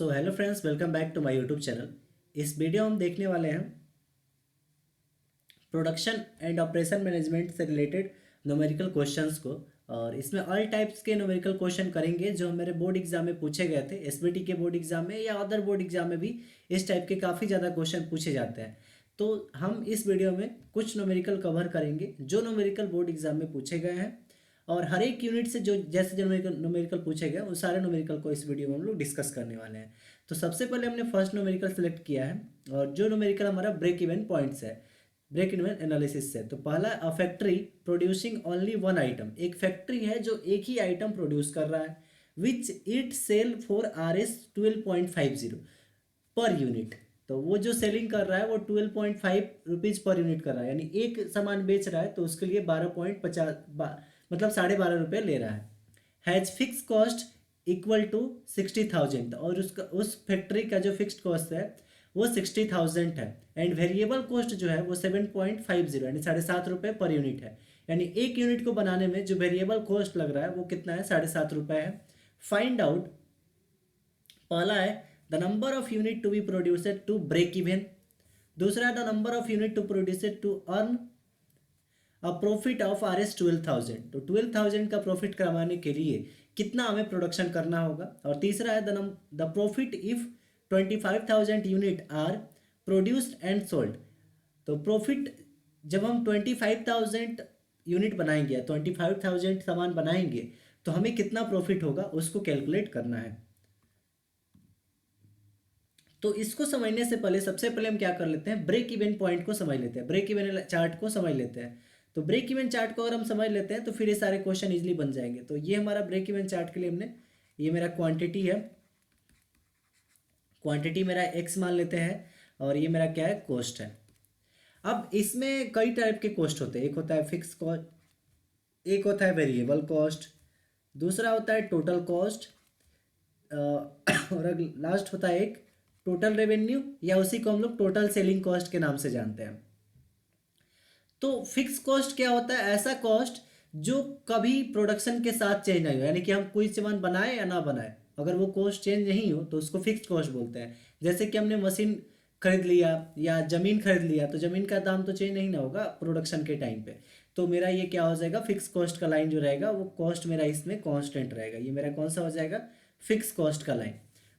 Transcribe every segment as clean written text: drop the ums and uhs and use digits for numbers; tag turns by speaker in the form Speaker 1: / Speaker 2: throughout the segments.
Speaker 1: So hello friends, welcome back to my YouTube channel. इस video हम देखने वाले हैं प्रोडक्शन एंड ऑपरेशन मैनेजमेंट से रिलेटेड न्यूमेरिकल क्वेश्चंस को। और इसमें ऑल टाइप्स के न्यूमेरिकल क्वेश्चन करेंगे जो हमारे बोर्ड एग्जाम में पूछे गए थे, एसबीटी के बोर्ड एग्जाम में या अदर बोर्ड एग्जाम में भी इस टाइप के काफ़ी ज़्यादा क्वेश्चन पूछे जाते हैं। तो हम इस वीडियो में कुछ न्यूमेरिकल कवर करेंगे जो न्यूमेरिकल बोर्ड एग्जाम में पूछे गए हैं, और हर एक यूनिट से जो जैसे जो न्यूमेरिकल पूछे गए उन सारे न्यूमेरिकल को इस वीडियो में हम लोग डिस्कस करने वाले हैं। तो सबसे पहले हमने फर्स्ट न्यूमेरिकल सेलेक्ट किया है, और जो न्यूमेरिकल हमारा ब्रेक इवन पॉइंट्स है, ब्रेक इवन एनालिसिस से। तो पहला, a factory producing only one item. एक फैक्ट्री है जो एक ही आइटम प्रोड्यूस कर रहा है, which it sell for RS 12.50 per unit. तो वो जो सेलिंग कर रहा है वो 12.5 रुपीज़ पर यूनिट कर रहा है, यानी एक सामान बेच रहा है तो उसके लिए 12.50 मतलब 12.5 रुपये ले रहा है। Has fix cost equal to 60,000, और उसका उस फैक्ट्री का जो फिक्स्ड कॉस्ट है वो 60,000 है, एंड वेरिएबल कॉस्ट जो है वो 7.50 यानी 7.5 रुपये पर यूनिट है। यानी एक यूनिट को बनाने में जो वेरिएबल कॉस्ट लग रहा है वो कितना है, 7.5 रुपये है। फाइंड आउट, पहला है the number of unit to be produced to break even. दूसरा है the number of unit to produced to earn a profit of RS 12,000। तो 12,000 का प्रॉफिट कमाने के लिए कितना हमें प्रोडक्शन करना होगा। और तीसरा है the profit if 25,000 unit are produced and sold. तो प्रॉफिट जब हम 25,000 यूनिट बनाएंगे, 25,000 सामान बनाएंगे, तो हमें कितना प्रॉफिट होगा उसको कैलकुलेट करना है। तो इसको समझने से पहले सबसे पहले हम क्या कर लेते हैं, ब्रेक इवन पॉइंट को समझ लेते हैं, ब्रेक इवन चार्ट को समझ लेते हैं। तो ब्रेक इवन चार्ट को अगर हम समझ लेते हैं तो फिर ये सारे क्वेश्चन इजीली बन जाएंगे। तो ये हमारा ब्रेक इवन चार्ट के लिए हमने, ये मेरा क्वांटिटी है, क्वांटिटी मेरा एक्स मान लेते हैं, और ये मेरा क्या है, कॉस्ट है। अब इसमें कई टाइप के कॉस्ट होते हैं, एक होता है फिक्स कॉस्ट, एक होता है वेरिएबल कॉस्ट, दूसरा होता है टोटल कॉस्ट, और लास्ट होता है एक टोटल रेवेन्यू, या उसी को हम लोग टोटल सेलिंग कॉस्ट के नाम से जानते हैं। तो फिक्स कॉस्ट क्या होता है, ऐसा कॉस्ट जो कभी प्रोडक्शन के साथ चेंज नहीं हो, यानी कि हम कोई सामान बनाए या ना बनाए, अगर वो कॉस्ट चेंज नहीं हो तो उसको फिक्स कॉस्ट बोलते हैं। जैसे कि हमने मशीन खरीद लिया या ज़मीन खरीद लिया, तो ज़मीन का दाम तो चेंज नहीं ना होगा प्रोडक्शन के टाइम पे, तो मेरा ये क्या हो जाएगा, फिक्स कॉस्ट का लाइन जो रहेगा वो कॉस्ट मेरा इसमें कांस्टेंट रहेगा। ये मेरा कौन सा हो जाएगा, फिक्स कॉस्ट का लाइन।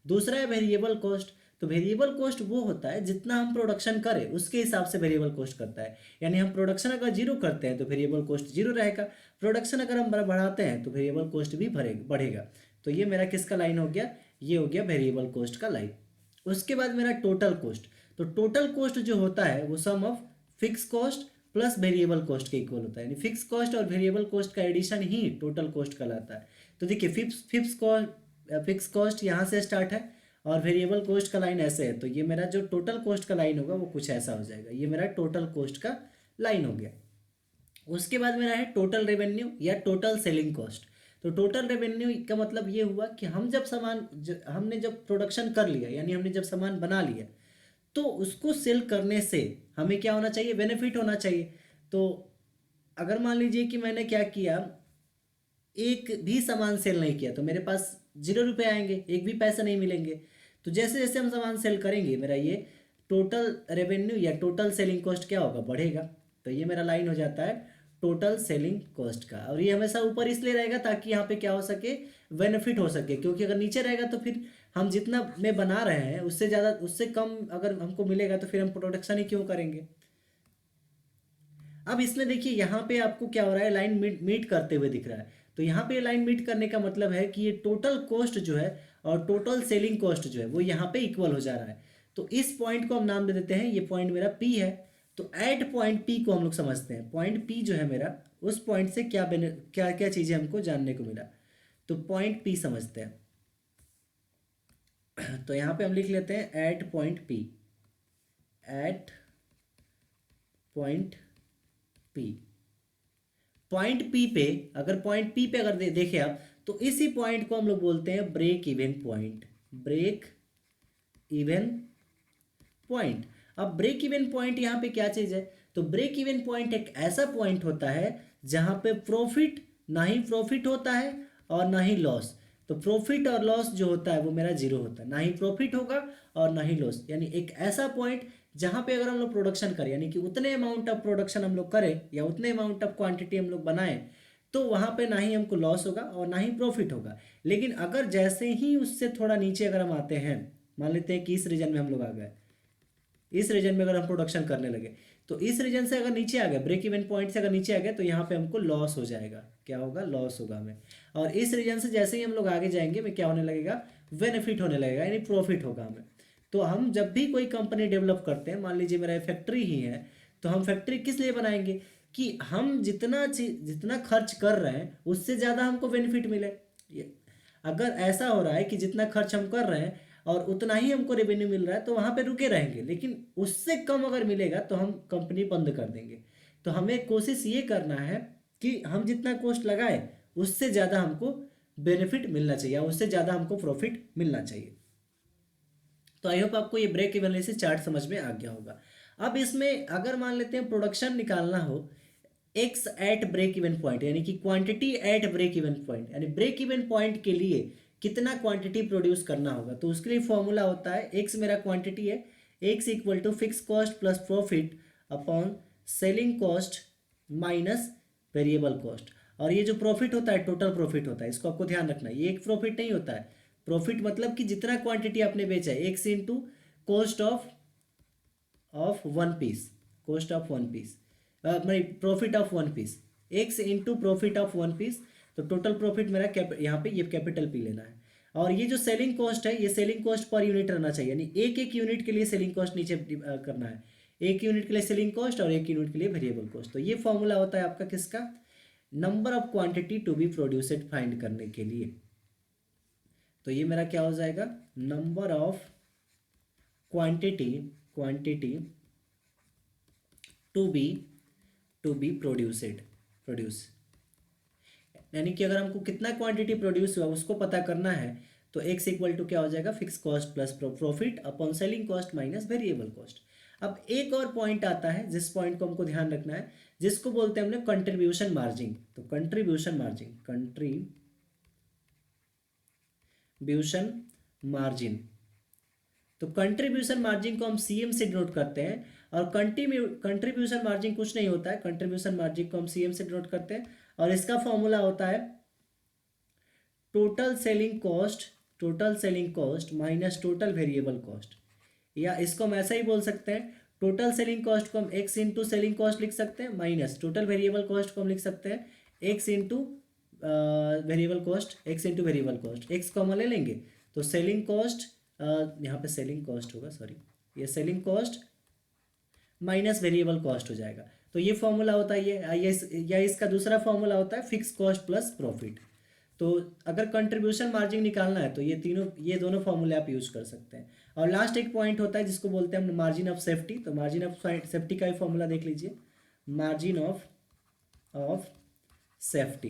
Speaker 1: दूसरा है वेरिएबल कॉस्ट। तो वेरिएबल कॉस्ट वो होता है जितना हम प्रोडक्शन करें उसके हिसाब से वेरिएबल कॉस्ट करता है। यानी हम प्रोडक्शन अगर जीरो करते हैं तो वेरिएबल कॉस्ट जीरो रहेगा, प्रोडक्शन अगर हम बढ़ाते हैं तो वेरिएबल कॉस्ट भी बढ़ेगा। तो ये मेरा किसका लाइन हो गया, ये हो गया वेरिएबल कॉस्ट का लाइन। उसके बाद मेरा टोटल कॉस्ट। तो टोटल कॉस्ट जो होता है वो sum of fix cost plus variable cost के इक्वल होता है, यानी फिक्स कॉस्ट और वेरिएबल कॉस्ट का एडिशन ही टोटल कॉस्ट कहलाता है। तो देखिए फिक्स कॉस्ट यहाँ से स्टार्ट है और वेरिएबल कॉस्ट का लाइन ऐसे है, तो ये मेरा जो टोटल कॉस्ट का लाइन होगा वो कुछ ऐसा हो जाएगा, ये मेरा टोटल कॉस्ट का लाइन हो गया। उसके बाद मेरा है टोटल रेवेन्यू या टोटल सेलिंग कॉस्ट। तो टोटल रेवेन्यू का मतलब ये हुआ कि हम जब हमने जब प्रोडक्शन कर लिया, यानी हमने जब सामान बना लिया, तो उसको सेल करने से हमें क्या होना चाहिए, बेनिफिट होना चाहिए। तो अगर मान लीजिए कि मैंने क्या किया, एक भी सामान सेल नहीं किया, तो मेरे पास 0 रुपये आएंगे, एक भी पैसा नहीं मिलेंगे। तो जैसे जैसे हम सामान सेल करेंगे मेरा ये टोटल रेवेन्यू या टोटल सेलिंग कॉस्ट क्या होगा, बढ़ेगा। तो ये मेरा लाइन हो जाता है टोटल सेलिंग कॉस्ट का, और ये हमेशा ऊपर इसलिए रहेगा ताकि यहाँ पे क्या हो सके, बेनिफिट हो सके। क्योंकि अगर नीचे रहेगा तो फिर हम जितना में बना रहे हैं उससे ज़्यादा, उससे कम अगर हमको मिलेगा तो फिर हम प्रोडक्शन ही क्यों करेंगे। अब इसमें देखिए यहाँ पे आपको क्या हो रहा है, लाइन मीट करते हुए दिख रहा है। तो यहाँ पे लाइन मीट करने का मतलब है कि ये टोटल कॉस्ट जो है और टोटल सेलिंग कॉस्ट जो है वो यहाँ पे इक्वल हो जा रहा है। तो इस पॉइंट को हम नाम दे देते हैं, ये पॉइंट मेरा P है। तो एट पॉइंट P को हम लोग समझते हैं, पॉइंट P जो है मेरा, उस पॉइंट से क्या क्या क्या चीज़ें हमको जानने को मिला, तो पॉइंट P समझते हैं। तो यहाँ पे हम लिख लेते हैं at point P, at point P। Point P पे अगर पॉइंट P पे अगर देखें आप, तो इसी पॉइंट को हम लोग बोलते हैं break even point, break even point. अब ब्रेक इवन पॉइंट यहाँ पे क्या चीज़ है, तो ब्रेक इवन पॉइंट एक ऐसा पॉइंट होता है जहाँ पे प्रॉफिट, ना ही प्रॉफिट होता है और ना ही लॉस, तो प्रॉफिट और लॉस जो होता है वो मेरा जीरो होता है, ना ही प्रॉफिट होगा और ना ही लॉस। यानी एक ऐसा पॉइंट जहाँ पे अगर हम लोग प्रोडक्शन करें, यानी कि उतने अमाउंट ऑफ प्रोडक्शन हम लोग करें या उतने अमाउंट ऑफ क्वांटिटी हम लोग बनाएं, तो वहाँ पे ना ही हमको लॉस होगा और ना ही प्रॉफिट होगा। लेकिन अगर जैसे ही उससे थोड़ा नीचे अगर हम आते हैं, मान लेते हैं कि इस रीजन में हम लोग आ गए, इस रीजन में अगर हम प्रोडक्शन करने लगे, तो इस रीजन से अगर नीचे आ गए, ब्रेक इवन पॉइंट से अगर नीचे आ गए, तो यहाँ पे हमको लॉस हो जाएगा। क्या होगा? लॉस होगा हमें। और इस रीजन से जैसे ही हम लोग आगे जाएंगे हमें क्या होने लगेगा? बेनिफिट होने लगेगा, यानी प्रॉफिट होगा हमें। तो हम जब भी कोई कंपनी डेवलप करते हैं, मान लीजिए मेरा फैक्ट्री ही है, तो हम फैक्ट्री किस लिए बनाएंगे? कि हम जितना खर्च कर रहे हैं उससे ज़्यादा हमको बेनिफिट मिले। अगर ऐसा हो रहा है कि जितना खर्च हम कर रहे हैं और उतना ही हमको रेवेन्यू मिल रहा है, तो वहाँ पे रुके रहेंगे। लेकिन उससे कम अगर मिलेगा तो हम कंपनी बंद कर देंगे। तो हमें कोशिश ये करना है कि हम जितना कॉस्ट लगाए उससे ज़्यादा हमको बेनिफिट मिलना चाहिए, उससे ज़्यादा हमको प्रॉफिट मिलना चाहिए। तो आई होप आपको ये ब्रेक इवन एनालिसिस चार्ट समझ में आ गया होगा। अब इसमें अगर मान लेते हैं प्रोडक्शन निकालना हो X at break even point, यानी कि quantity at break even point, यानी ब्रेक इवन पॉइंट के लिए कितना क्वांटिटी प्रोड्यूस करना होगा, तो उसके लिए फॉर्मूला होता है, एक्स मेरा क्वांटिटी है, X equal to fix cost plus profit upon selling cost minus variable cost. और ये जो प्रॉफिट होता है टोटल प्रॉफिट होता है, इसको आपको ध्यान रखना है, ये एक प्रॉफिट नहीं होता है। प्रॉफिट मतलब कि जितना क्वांटिटी आपने बेचा है, X into cost of one piece, cost of one piece, profit of one piece, X into profit of one piece. तो टोटल प्रॉफिट मेरा यहाँ पे ये कैपिटल पी लेना है। और ये जो सेलिंग कॉस्ट है, ये सेलिंग कॉस्ट पर यूनिट रहना चाहिए, यानी एक एक यूनिट के लिए सेलिंग कॉस्ट नीचे करना है, एक यूनिट के लिए सेलिंग कॉस्ट और एक यूनिट के लिए वेरिएबल कॉस्ट। तो ये फॉर्मूला होता है आपका किसका? Number of quantity to be produced फाइंड करने के लिए। तो ये मेरा क्या हो जाएगा? Number of quantity to be produce, यानी कि अगर हमको कितना क्वांटिटी प्रोड्यूस हुआ उसको पता करना है, तो एक्स इक्वल टू क्या हो जाएगा? Fix cost plus profit upon selling cost minus variable cost. अब एक और पॉइंट आता है जिस पॉइंट को हमको ध्यान रखना है, जिसको बोलते हैं हमने कंट्रीब्यूशन मार्जिन। तो कंट्रीब्यूशन मार्जिन, तो कंट्रीब्यूशन मार्जिन को हम सीएम से डिनोट करते हैं। और कंट्रीब्यूशन मार्जिन कुछ नहीं होता है, कंट्रीब्यूशन मार्जिन को हम सीएम से डिनोट करते हैं, और इसका फॉर्मूला होता है total selling cost minus total variable cost. या इसको हम ऐसा ही बोल सकते हैं, टोटल सेलिंग कॉस्ट को हम एक्स इंटू सेलिंग कॉस्ट लिख सकते हैं, माइनस टोटल वेरिएबल कॉस्ट को हम लिख सकते हैं x into variable cost, x को हम ले लेंगे तो सेलिंग कॉस्ट, यहाँ पे सेलिंग कॉस्ट होगा, सॉरी, ये selling cost minus variable cost हो जाएगा। तो ये फॉर्मूला होता है या इसका दूसरा फॉर्मूला होता है फिक्स कॉस्ट प्लस प्रॉफिट। तो अगर कंट्रीब्यूशन मार्जिन निकालना है तो ये दोनों फॉर्मूले आप यूज कर सकते हैं। और लास्ट एक पॉइंट होता है जिसको बोलते हैं हम मार्जिन ऑफ सेफ्टी। तो मार्जिन ऑफ सेफ्टी का भी फॉर्मूला देख लीजिए, मार्जिन ऑफ सेफ्टी।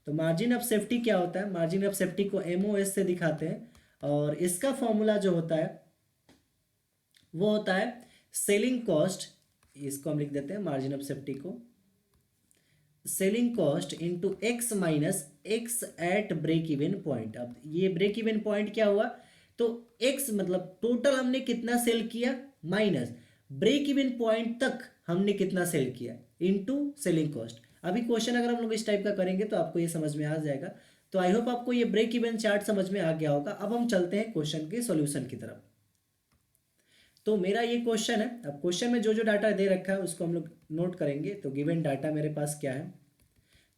Speaker 1: तो मार्जिन ऑफ सेफ्टी क्या होता है? मार्जिन ऑफ सेफ्टी को MOS से दिखाते हैं, और इसका फॉर्मूला जो होता है वो होता है सेलिंग कॉस्ट, इसको हम लिख देते हैं मार्जिन ऑफ सेफ्टी को selling cost into X minus X at break even point. अब ये ब्रेक इवन पॉइंट क्या हुआ? तो एक्स मतलब टोटल हमने कितना सेल किया, माइनस ब्रेक इवन पॉइंट तक हमने कितना सेल किया, इनटू सेलिंग कॉस्ट। अभी क्वेश्चन अगर हम लोग इस टाइप का करेंगे तो आपको ये समझ में आ जाएगा। तो आई होप आपको ये ब्रेक इवन चार्ट समझ में आ गया होगा। अब हम चलते हैं क्वेश्चन के सॉल्यूशन की तरफ। तो मेरा ये क्वेश्चन है, अब क्वेश्चन में जो जो डाटा दे रखा है उसको हम लोग नोट करेंगे। तो गिवन डाटा मेरे पास क्या है?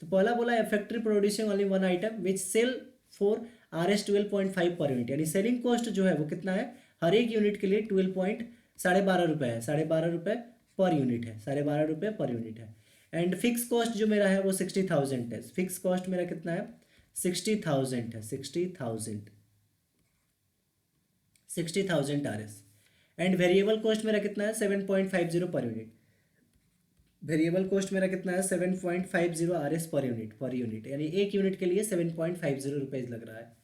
Speaker 1: तो पहला बोला है factory producing only one item which sell for RS 12.5 per unit, यानी सेलिंग कॉस्ट जो है वो कितना है? हर एक यूनिट के लिए 12.12 रुपये है, 12.5 रुपये पर यूनिट है, 12.5 रुपये पर यूनिट है। एंड फिक्स कॉस्ट जो मेरा है वो 60,000 है। फिक्स कॉस्ट मेरा कितना है? 60,000 है, 60,000 RS। एंड वेरिएबल कॉस्ट मेरा कितना है? 7.50 पर यूनिट। वेरिएबल कॉस्ट मेरा कितना है? 7.50 RS पर यूनिट, यानी एक यूनिट के लिए 7.50 रुपीज़ लग रहा है।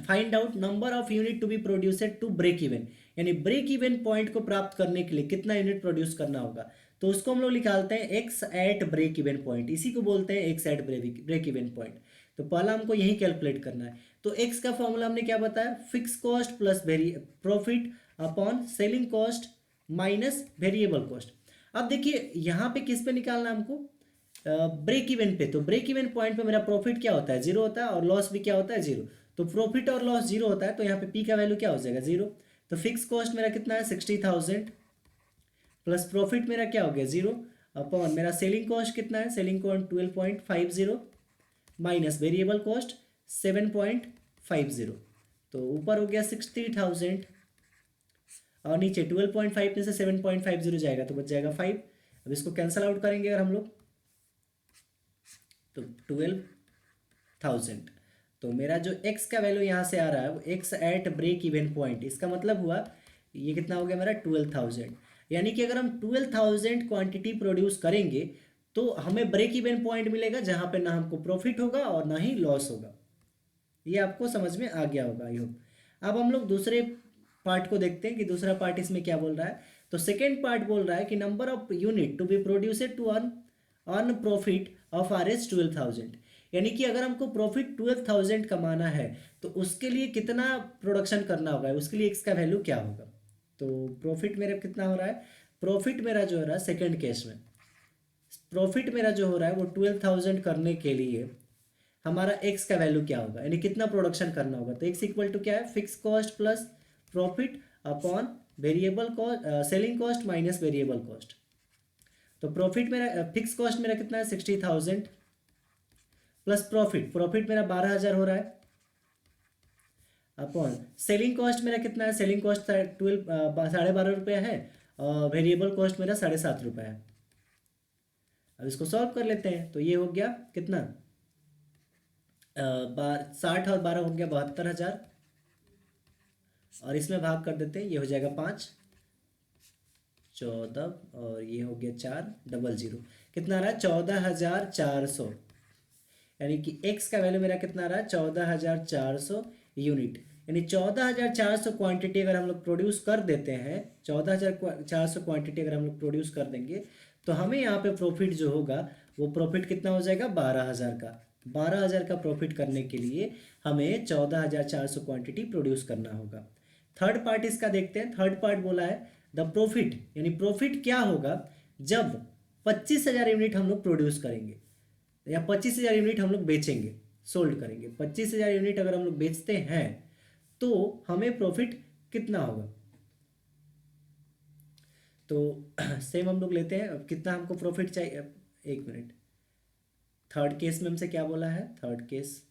Speaker 1: Find out number of unit to be produced to break even, यानी ब्रेक इवन पॉइंट को प्राप्त करने के लिए कितना यूनिट प्रोड्यूस करना होगा। तो उसको हम लोग निकालते हैं X at break even point, इसी को बोलते हैं X at break even point. तो पहला हमको यही कैलकुलेट करना है। तो एक्स का फॉर्मूला हमने क्या बताया, fix cost plus profit upon selling cost minus variable cost. अब देखिए यहाँ पे किस पे निकालना है हमको, ब्रेक इवन पे। तो ब्रेक इवन पॉइंट पे मेरा प्रॉफिट क्या होता है, जीरो होता है, और लॉस भी क्या होता है, जीरो। तो प्रॉफिट और लॉस जीरो होता है, तो यहाँ पे पी का वैल्यू क्या हो जाएगा, जीरो। तो फिक्स कॉस्ट मेरा कितना है 60,000 प्लस प्रॉफिट मेरा क्या हो गया, जीरो, अपॉन मेरा सेलिंग कॉस्ट कितना है, selling cost 12.50 minus variable cost 7.50। तो ऊपर हो गया 60,000 और नीचे 12.5 में से 7.50 जाएगा तो बच जाएगा 5। अब इसको कैंसल आउट करेंगे अगर हम लोग तो 12,000। तो मेरा जो x का वैल्यू यहाँ से आ रहा है वो x at break even point, इसका मतलब हुआ ये कितना हो गया मेरा 12,000। यानी कि अगर हम 12,000 क्वांटिटी प्रोड्यूस करेंगे तो हमें ब्रेक इवन पॉइंट मिलेगा जहाँ पे ना हमको प्रॉफिट होगा और ना ही लॉस होगा। ये आपको समझ में आ गया होगा आई होप। अब हम लोग दूसरे पार्ट को देखते हैं कि दूसरा पार्ट इसमें क्या बोल रहा है। तो सेकेंड पार्ट बोल रहा है कि number of unit to be produced to earn profit of R S 12,000। यानी कि अगर हमको प्रॉफिट 12,000 कमाना है तो उसके लिए कितना प्रोडक्शन करना होगा, उसके लिए एक्स का वैल्यू क्या होगा। तो प्रॉफिट मेरा कितना हो रहा है, प्रॉफिट मेरा जो हो रहा है सेकेंड केस में प्रॉफिट मेरा जो हो रहा है वो 12,000 करने के लिए हमारा एक्स का वैल्यू क्या होगा, यानी कितना प्रोडक्शन करना होगा। तो एक्स इक्वल टू क्या है, fix cost plus profit upon variable cost, selling cost minus variable cost. तो प्रॉफिट मेरा फिक्स कॉस्ट मेरा कितना है 60,000 प्लस प्रॉफिट मेरा 12,000 हो रहा है अपॉन सेलिंग कॉस्ट मेरा कितना है, सेलिंग कॉस्ट 12.5 है और वेरिएबल कॉस्ट मेरा 7.5 है। अब इसको सॉल्व कर लेते हैं। तो ये हो गया कितना 60 और 12 हो गया 72,000 और इसमें भाग कर देते हैं, ये हो जाएगा 5 14 और ये हो गया 400 कितना आ रहा है 14,400। यानी कि x का वैल्यू मेरा कितना आ रहा है 14,400 यूनिट। यानी 14,400 क्वांटिटी अगर हम लोग प्रोड्यूस कर देते हैं, 14,400 क्वांटिटी अगर हम लोग प्रोड्यूस कर देंगे तो हमें यहाँ पे प्रॉफिट जो होगा वो प्रॉफिट कितना हो जाएगा 12,000 का। 12,000 का प्रॉफिट करने के लिए हमें 14,400 क्वांटिटी प्रोड्यूस करना होगा। थर्ड पार्ट इसका देखते हैं। थर्ड पार्ट बोला है द प्रॉफिट, यानी प्रॉफिट क्या होगा जब 25,000 यूनिट हम लोग प्रोड्यूस करेंगे या 25,000 यूनिट हम लोग बेचेंगे, सोल्ड करेंगे। 25,000 यूनिट अगर हम लोग बेचते हैं तो हमें प्रॉफिट कितना होगा। तो सेम हम लोग लेते हैं, अब कितना हमको प्रॉफिट चाहिए, एक मिनट। थर्ड केस में हमसे क्या बोला है, थर्ड केस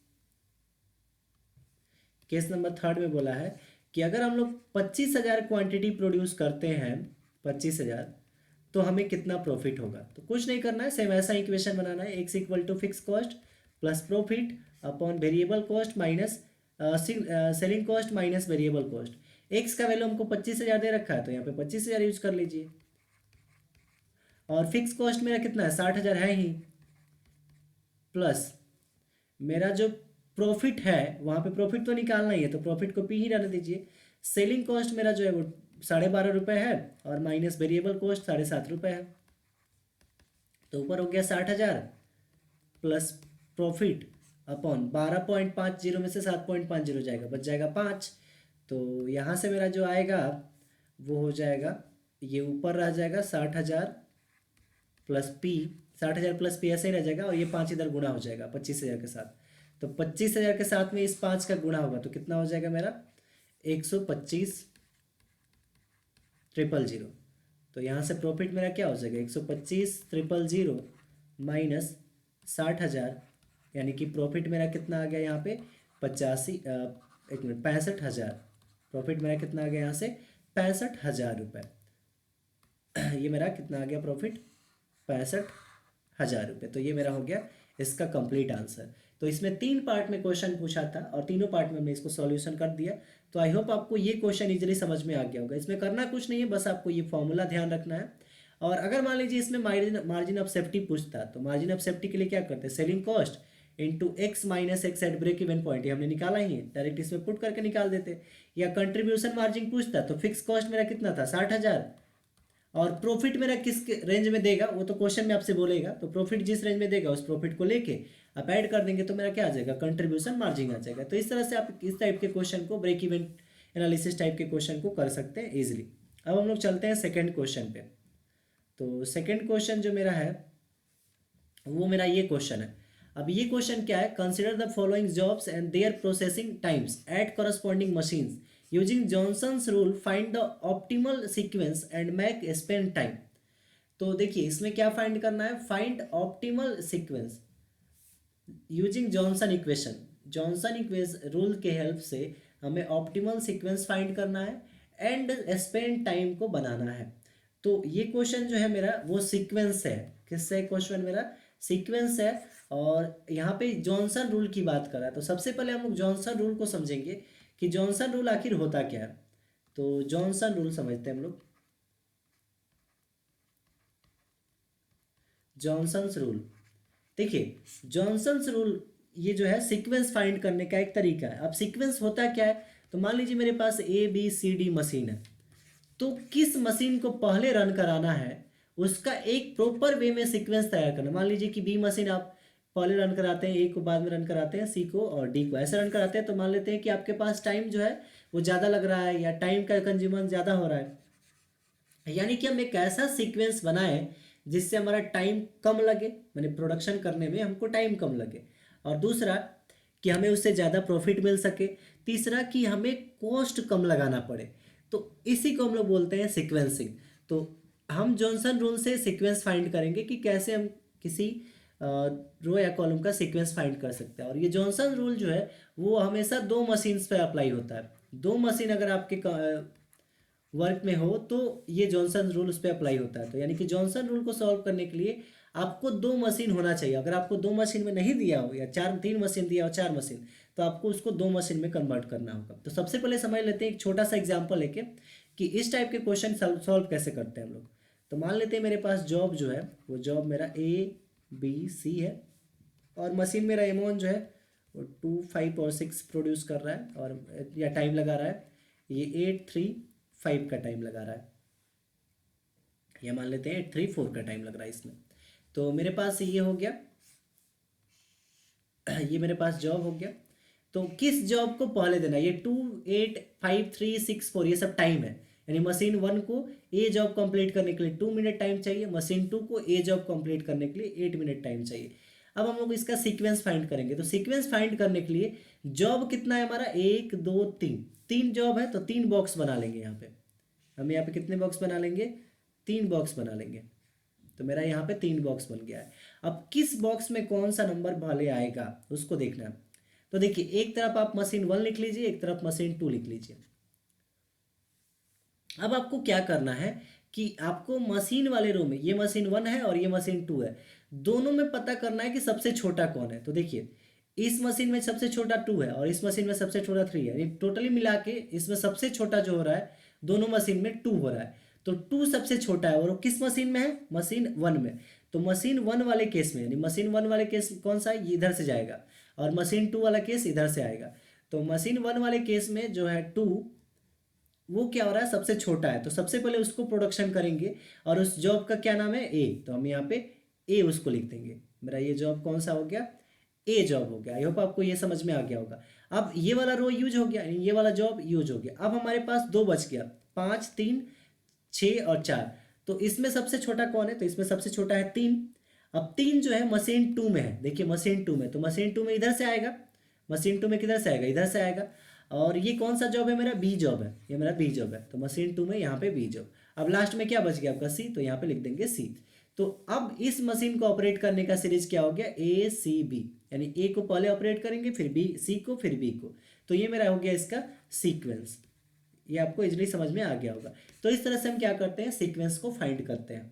Speaker 1: नंबर थर्ड में बोला है कि अगर हम लोग 25,000 क्वांटिटी प्रोड्यूस करते हैं 25,000 तो हमें कितना प्रॉफिट होगा। तो कुछ नहीं करना है, सेम ऐसा इक्वेशन बनाना है, X equal to fix cost plus profit upon variable cost minus selling cost minus variable cost. X का वैल्यू हमको 25,000 दे रखा है तो यहाँ पे 25,000 यूज कर लीजिए और फिक्स कॉस्ट मेरा कितना है 60,000 है ही, प्लस मेरा जो प्रॉफिट है वहाँ पे प्रॉफिट तो निकालना ही है तो प्रॉफिट को पी ही रहने दीजिए। सेलिंग कॉस्ट मेरा जो है वो 12.5 है और माइनस वेरिएबल कॉस्ट 7.5 है। तो ऊपर हो गया 60,000 प्लस प्रॉफिट अपॉन 12.50 में से 7.50 जाएगा, बच जाएगा 5। तो यहाँ से मेरा जो आएगा वो हो जाएगा, ये ऊपर रह जाएगा 60,000 प्लस पी, 60,000 प्लस पी ऐसे ही रह जाएगा और ये 5 इधर गुणा हो जाएगा 25,000 के साथ। तो 25,000 के साथ में इस 5 का गुणा होगा तो कितना हो जाएगा मेरा 125,000। तो यहाँ से प्रॉफिट मेरा क्या हो जाएगा 125,000 माइनस 60,000, यानी कि प्रॉफिट मेरा कितना आ गया यहाँ पे 65,000। प्रॉफिट मेरा कितना आ गया यहाँ से 65,000 रुपये। ये मेरा कितना आ गया प्रॉफिट 65,000 रुपये। तो ये मेरा हो गया इसका कंप्लीट आंसर। तो इसमें 3 पार्ट में क्वेश्चन पूछा था और तीनों पार्ट में हमने इसको सॉल्यूशन कर दिया। तो आई होप आपको ये क्वेश्चन इजीली समझ में आ गया होगा। इसमें करना कुछ नहीं है, बस आपको ये फॉर्मूला ध्यान रखना है। और अगर मान लीजिए इसमें मार्जिन ऑफ सेफ्टी पूछता तो मार्जिन ऑफ सेफ्टी के लिए क्या करते हैं, selling cost into X minus X at break even point, ये हमने निकाला ही है, डायरेक्ट इसमें पुट करके निकाल देते। या कंट्रीब्यूशन मार्जिन पूछता तो फिक्स कॉस्ट मेरा कितना था 60,000 और प्रॉफिट मेरा किस रेंज में देगा वो तो क्वेश्चन में आपसे बोलेगा। तो प्रॉफिट जिस रेंज में देगा उस प्रॉफिट को लेके आप ऐड कर देंगे तो मेरा क्या आ जाएगा, कंट्रीब्यूशन मार्जिन आ जाएगा। तो इस तरह से आप इस टाइप के क्वेश्चन को, ब्रेक इवन एनालिसिस टाइप के क्वेश्चन को कर सकते हैं इजिली। अब हम लोग चलते हैं सेकेंड क्वेश्चन पे। तो सेकेंड क्वेश्चन जो मेरा है वो मेरा ये क्वेश्चन है। अब ये क्वेश्चन क्या है, consider the following jobs and their processing times at corresponding machines using Johnson's rule, find the optimal sequence and makespan time. तो देखिए इसमें क्या फाइंड करना है, find optimal sequence using Johnson equation. Johnson equation rule के help से हमें optimal sequence find करना है एंड स्पेंड टाइम को बनाना है। तो ये क्वेश्चन जो है मेरा वो सीक्वेंस है, किससे क्वेश्चन मेरा सीक्वेंस है, और यहाँ पे जॉनसन रूल की बात कर रहा है। तो सबसे पहले हम लोग जॉनसन रूल को समझेंगे कि जॉनसन रूल आखिर होता क्या है। तो जॉनसन रूल समझते हैं हम लोग। जॉनसन्स रूल, देखिए जॉनसन्स रूल ये जो है सीक्वेंस फाइंड करने का एक तरीका है। अब सीक्वेंस होता क्या है, तो मान लीजिए मेरे पास ABCD मशीन है, तो किस मशीन को पहले रन कराना है उसका एक प्रॉपर वे में सीक्वेंस तैयार करना। मान लीजिए कि B मशीन आप पहले रन कराते हैं, A को बाद में रन कराते हैं, C को और D को ऐसे रन कराते हैं। तो मान लेते हैं कि आपके पास टाइम जो है वो ज़्यादा लग रहा है या टाइम का कंज्यूमर ज़्यादा हो रहा है, यानी कि हम एक ऐसा सीक्वेंस बनाएं जिससे हमारा टाइम कम लगे, मैंने प्रोडक्शन करने में हमको टाइम कम लगे, और दूसरा कि हमें उससे ज़्यादा प्रॉफिट मिल सके, तीसरा कि हमें कॉस्ट कम लगाना पड़े। तो इसी को हम लोग बोलते हैं सीक्वेंसिंग। तो हम जॉनसन रूल से सीक्वेंस फाइंड करेंगे कि कैसे हम किसी रो या कॉलम का सीक्वेंस फाइंड कर सकते हैं। और ये जॉनसन रूल जो है वो हमेशा दो मशीन्स पे अप्लाई होता है। दो मशीन अगर आपके वर्क में हो तो ये जॉनसन रूल उस पर अप्लाई होता है। तो यानी कि जॉनसन रूल को सॉल्व करने के लिए आपको दो मशीन होना चाहिए। अगर आपको दो मशीन में नहीं दिया हो या चार, तीन मशीन दिया हो, चार मशीन, तो आपको उसको दो मशीन में कन्वर्ट करना होगा। तो सबसे पहले समझ लेते हैं एक छोटा सा एग्जांपल लेके कि इस टाइप के क्वेश्चन सॉल्व कैसे करते हैं हम लोग। तो मान लेते हैं मेरे पास जॉब जो है वो जॉब मेरा ABC है, और मशीन मेरा M1 जो है वो 2, 5 और 6 प्रोड्यूस कर रहा है, और या टाइम लगा रहा है ये 8, 3, 5 का टाइम लगा रहा है, या मान लेते हैं 8, 3, 4 का टाइम लग रहा है इसमें। तो मेरे पास ये हो गया, ये मेरे पास जॉब हो गया। तो किस जॉब को पहले देना है, ये 2, 8, 5, 3, 6, 4 ये सब टाइम है। यानी मशीन 1 को ए जॉब कंप्लीट करने के लिए 2 मिनट टाइम चाहिए, मशीन 2 को ए जॉब कंप्लीट करने के लिए 8 मिनट टाइम चाहिए। अब हम लोग इसका सीक्वेंस फाइंड करेंगे। तो सीक्वेंस फाइंड करने के लिए जॉब कितना है हमारा, 1, 2, 3, 3 जॉब है तो 3 बॉक्स बना लेंगे यहाँ पे। हम यहाँ पे कितने बॉक्स बना लेंगे, 3 बॉक्स बना लेंगे। तो मेरा यहाँ पे 3 बॉक्स बन गया है। अब किस बॉक्स में कौन सा नंबर पहले आएगा उसको देखना है। तो देखिए एक तरफ आप मशीन 1 लिख लीजिए, एक तरफ मशीन 2 लिख लीजिए। अब आपको क्या करना है कि आपको मशीन वाले रो में, ये मशीन 1 है और ये मशीन 2 है, दोनों में पता करना है कि सबसे छोटा कौन है। तो देखिए इस मशीन में सबसे छोटा 2 है और इस मशीन में सबसे छोटा 3 है, टोटली मिला के इसमें सबसे छोटा जो हो रहा है दोनों मशीन में 2 हो रहा है। तो 2 सबसे छोटा है और वो किस मशीन में है, मशीन 1 में। तो मशीन 1 वाले केस में, यानी मशीन 1 वाले केस कौन सा है, ये इधर से जाएगा, और मशीन 2 वाला केस इधर से आएगा। तो मशीन 1 वाले केस में जो है 2, वो क्या हो रहा है, सबसे छोटा है। तो सबसे पहले उसको प्रोडक्शन करेंगे, और उस जॉब का क्या नाम है, ए। तो हम यहाँ पे ए उसको लिख देंगे। मेरा ये जॉब कौन सा हो गया, ए जॉब हो गया। आई होप आपको ये समझ में आ गया होगा। अब ये वाला रो यूज हो गया, ये वाला जॉब यूज हो गया। अब हमारे पास 2 बच गया, 5, 3, 6 और 4। तो इसमें सबसे छोटा कौन है, तो इसमें सबसे छोटा है 3। अब 3 जो है मशीन 2 में है, देखिए मशीन 2 में, तो मशीन 2 में इधर से आएगा, मशीन 2 में किधर से आएगा, इधर से आएगा। और ये कौन सा जॉब है, मेरा बी जॉब है, ये मेरा बी जॉब है। तो मशीन 2 में यहाँ पे बी जॉब। अब लास्ट में क्या बच गया आपका, सी। तो यहाँ पे लिख देंगे सी। तो अब इस मशीन को ऑपरेट करने का सीरीज क्या हो गया, ACB, यानी ए को पहले ऑपरेट करेंगे, फिर बी, सी को, फिर बी को। तो ये मेरा हो गया इसका सीक्वेंस। ये आपको इजीली समझ में आ गया होगा। तो इस तरह से हम क्या करते हैं, सीक्वेंस को फाइंड करते हैं।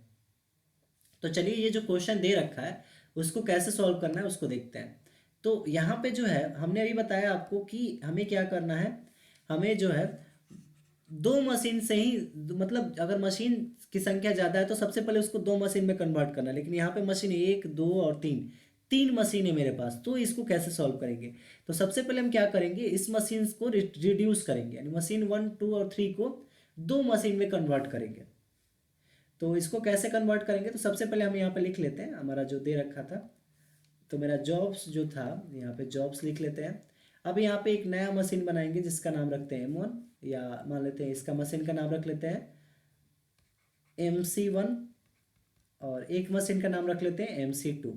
Speaker 1: तो चलिए ये जो क्वेश्चन दे रखा है उसको कैसे सॉल्व करना है उसको देखते हैं। तो यहाँ पे जो है हमने अभी बताया आपको कि हमें क्या करना है, हमें जो है दो मशीन से ही, मतलब अगर मशीन की संख्या ज़्यादा है तो सबसे पहले उसको दो मशीन में कन्वर्ट करना है। लेकिन यहाँ पे मशीन 1, 2 और 3, 3 मशीन है मेरे पास। तो इसको कैसे सॉल्व करेंगे, तो सबसे पहले हम क्या करेंगे, इस मशीन को रिड्यूस करेंगे, यानी मशीन 1, 2 और 3 को दो मशीन में कन्वर्ट करेंगे। तो इसको कैसे कन्वर्ट करेंगे, तो सबसे पहले हम यहाँ पे लिख लेते हैं हमारा जो दे रखा था। तो मेरा जॉब्स जो था यहाँ पे जॉब्स लिख लेते हैं। अब यहाँ पे एक नया मशीन बनाएंगे जिसका नाम रखते हैं M1, या मान लेते हैं इसका मशीन का नाम रख लेते हैं MC1, और एक मशीन का नाम रख लेते हैं MC2।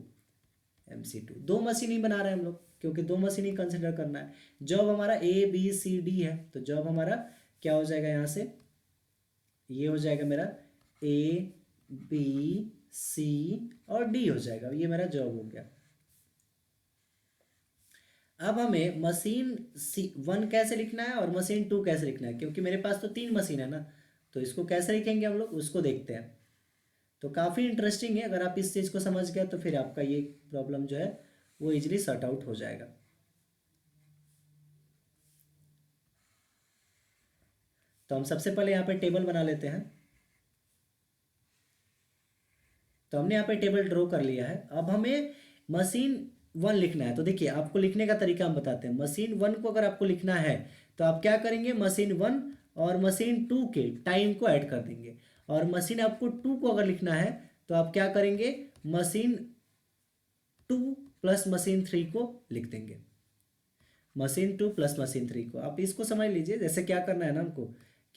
Speaker 1: दो मशीन ही बना रहे हैं हम लोग, क्योंकि दो मशीन ही कंसिडर करना है। जॉब हमारा ABCD है, तो जॉब हमारा क्या हो जाएगा यहाँ से, ये हो जाएगा मेरा ABC और D हो जाएगा, ये मेरा जॉब हो गया। अब हमें मशीन C1 कैसे लिखना है और मशीन 2 कैसे लिखना है, क्योंकि मेरे पास तो 3 मशीन है ना, तो इसको कैसे लिखेंगे हम लोग उसको देखते हैं। तो काफ़ी इंटरेस्टिंग है, अगर आप इस चीज़ को समझ गए तो फिर आपका ये प्रॉब्लम जो है वो इजीली सॉर्ट आउट हो जाएगा। तो हम सबसे पहले यहाँ पे टेबल बना लेते हैं। तो हमने यहाँ पे टेबल ड्रॉ कर लिया है। अब हमें मशीन 1 लिखना है। तो देखिए आपको लिखने का तरीका हम बताते हैं। मशीन 1 को अगर आपको लिखना है तो आप क्या करेंगे, मशीन 1 और मशीन 2 के टाइम को ऐड कर देंगे। और मशीन आपको 2 को अगर लिखना है तो आप क्या करेंगे, मशीन 2 प्लस मशीन 3 को लिख देंगे। मशीन 2 प्लस मशीन 3 को आप इसको समझ लीजिए। जैसे क्या करना है ना हमको,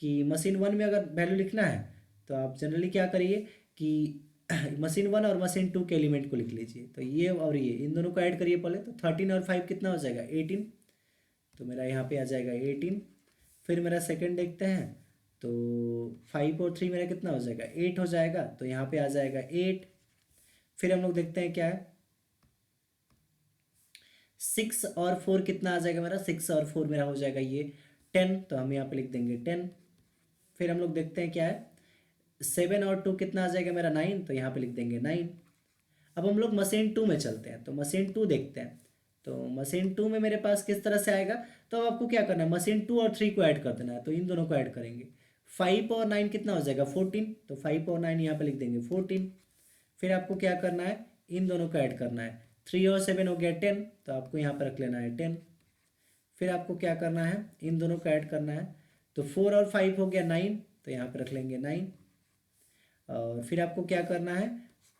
Speaker 1: कि मशीन 1 में अगर वैल्यू लिखना है तो आप जनरली क्या करिए कि मशीन 1 और मशीन 2 के एलिमेंट को लिख लीजिए। तो ये और ये इन दोनों को ऐड करिए पहले। तो 13 और 5 कितना हो जाएगा, 18। तो मेरा यहाँ पे आ जाएगा 18। फिर मेरा सेकंड देखते हैं, तो 5 और 3 मेरा कितना हो जाएगा, 8 हो जाएगा। तो यहाँ पे आ जाएगा 8। फिर हम लोग देखते हैं क्या है, 6 और 4 कितना आ जाएगा मेरा, 6 और 4 मेरा हो जाएगा ये 10। तो हम यहाँ पे लिख देंगे 10। फिर हम लोग देखते हैं क्या है, 7 और 2 कितना आ जाएगा मेरा, 9। तो यहाँ पे लिख देंगे 9। अब हम लोग मशीन 2 में चलते हैं। तो मशीन 2 देखते हैं। तो मशीन 2 में मेरे पास किस तरह से आएगा, तो अब आपको क्या करना है, मशीन 2 और 3 को ऐड कर देना है। तो इन दोनों को ऐड करेंगे। 5 और 9 कितना हो जाएगा, 14। तो 5 और 9 यहाँ पे लिख देंगे 14। फिर आपको क्या करना है, इन दोनों को ऐड करना है। 3 और 7 हो गया 10। तो आपको यहाँ पर रख लेना है 10। फिर आपको क्या करना है, इन दोनों को ऐड करना है। तो 4 और 5 हो गया 9। तो यहाँ पर रख लेंगे 9। और फिर आपको क्या करना है,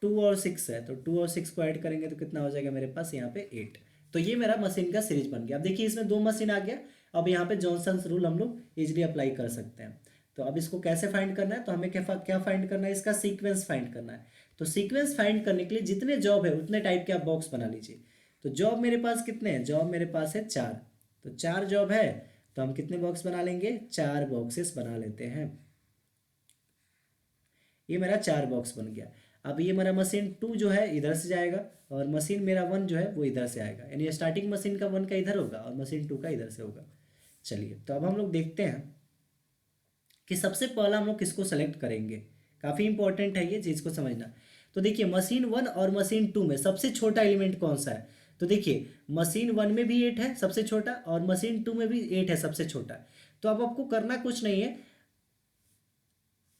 Speaker 1: 2 और 6 है। तो 2 और 6 को ऐड करेंगे तो कितना हो जाएगा मेरे पास यहाँ पे 8। तो ये मेरा मशीन का सीरीज बन गया। अब देखिए इसमें 2 मशीन आ गया। अब यहाँ पे जॉनसन्स रूल हम लोग इजीली अप्लाई कर सकते हैं। तो अब इसको कैसे फाइंड करना है, तो हमें क्या फाइंड करना है, इसका सीक्वेंस फाइंड करना है। तो सीक्वेंस फाइंड करने के लिए जितने जॉब है उतने टाइप के आप बॉक्स बना लीजिए। तो जॉब मेरे पास कितने हैं, जॉब मेरे पास है 4। तो 4 जॉब है, तो हम कितने बॉक्स बना लेंगे, 4 बॉक्सेस बना लेते हैं। ये मेरा 4 बॉक्स बन गया। अब ये मेरा मशीन 2 जो है इधर से जाएगा, और मशीन मेरा 1 जो है वो इधर से आएगा। यानी स्टार्टिंग मशीन का 1 का इधर होगा और मशीन 2 का इधर से होगा। चलिए तो अब हम लोग देखते हैं कि सबसे पहला हम लोग किसको सेलेक्ट करेंगे। काफ़ी इंपॉर्टेंट है ये चीज़ को समझना। तो देखिए मशीन 1 और मशीन 2 में सबसे छोटा एलिमेंट कौन सा है, तो देखिए मशीन 1 में भी 8 है सबसे छोटा, और मशीन 2 में भी 8 है सबसे छोटा। तो अब आपको करना कुछ नहीं है,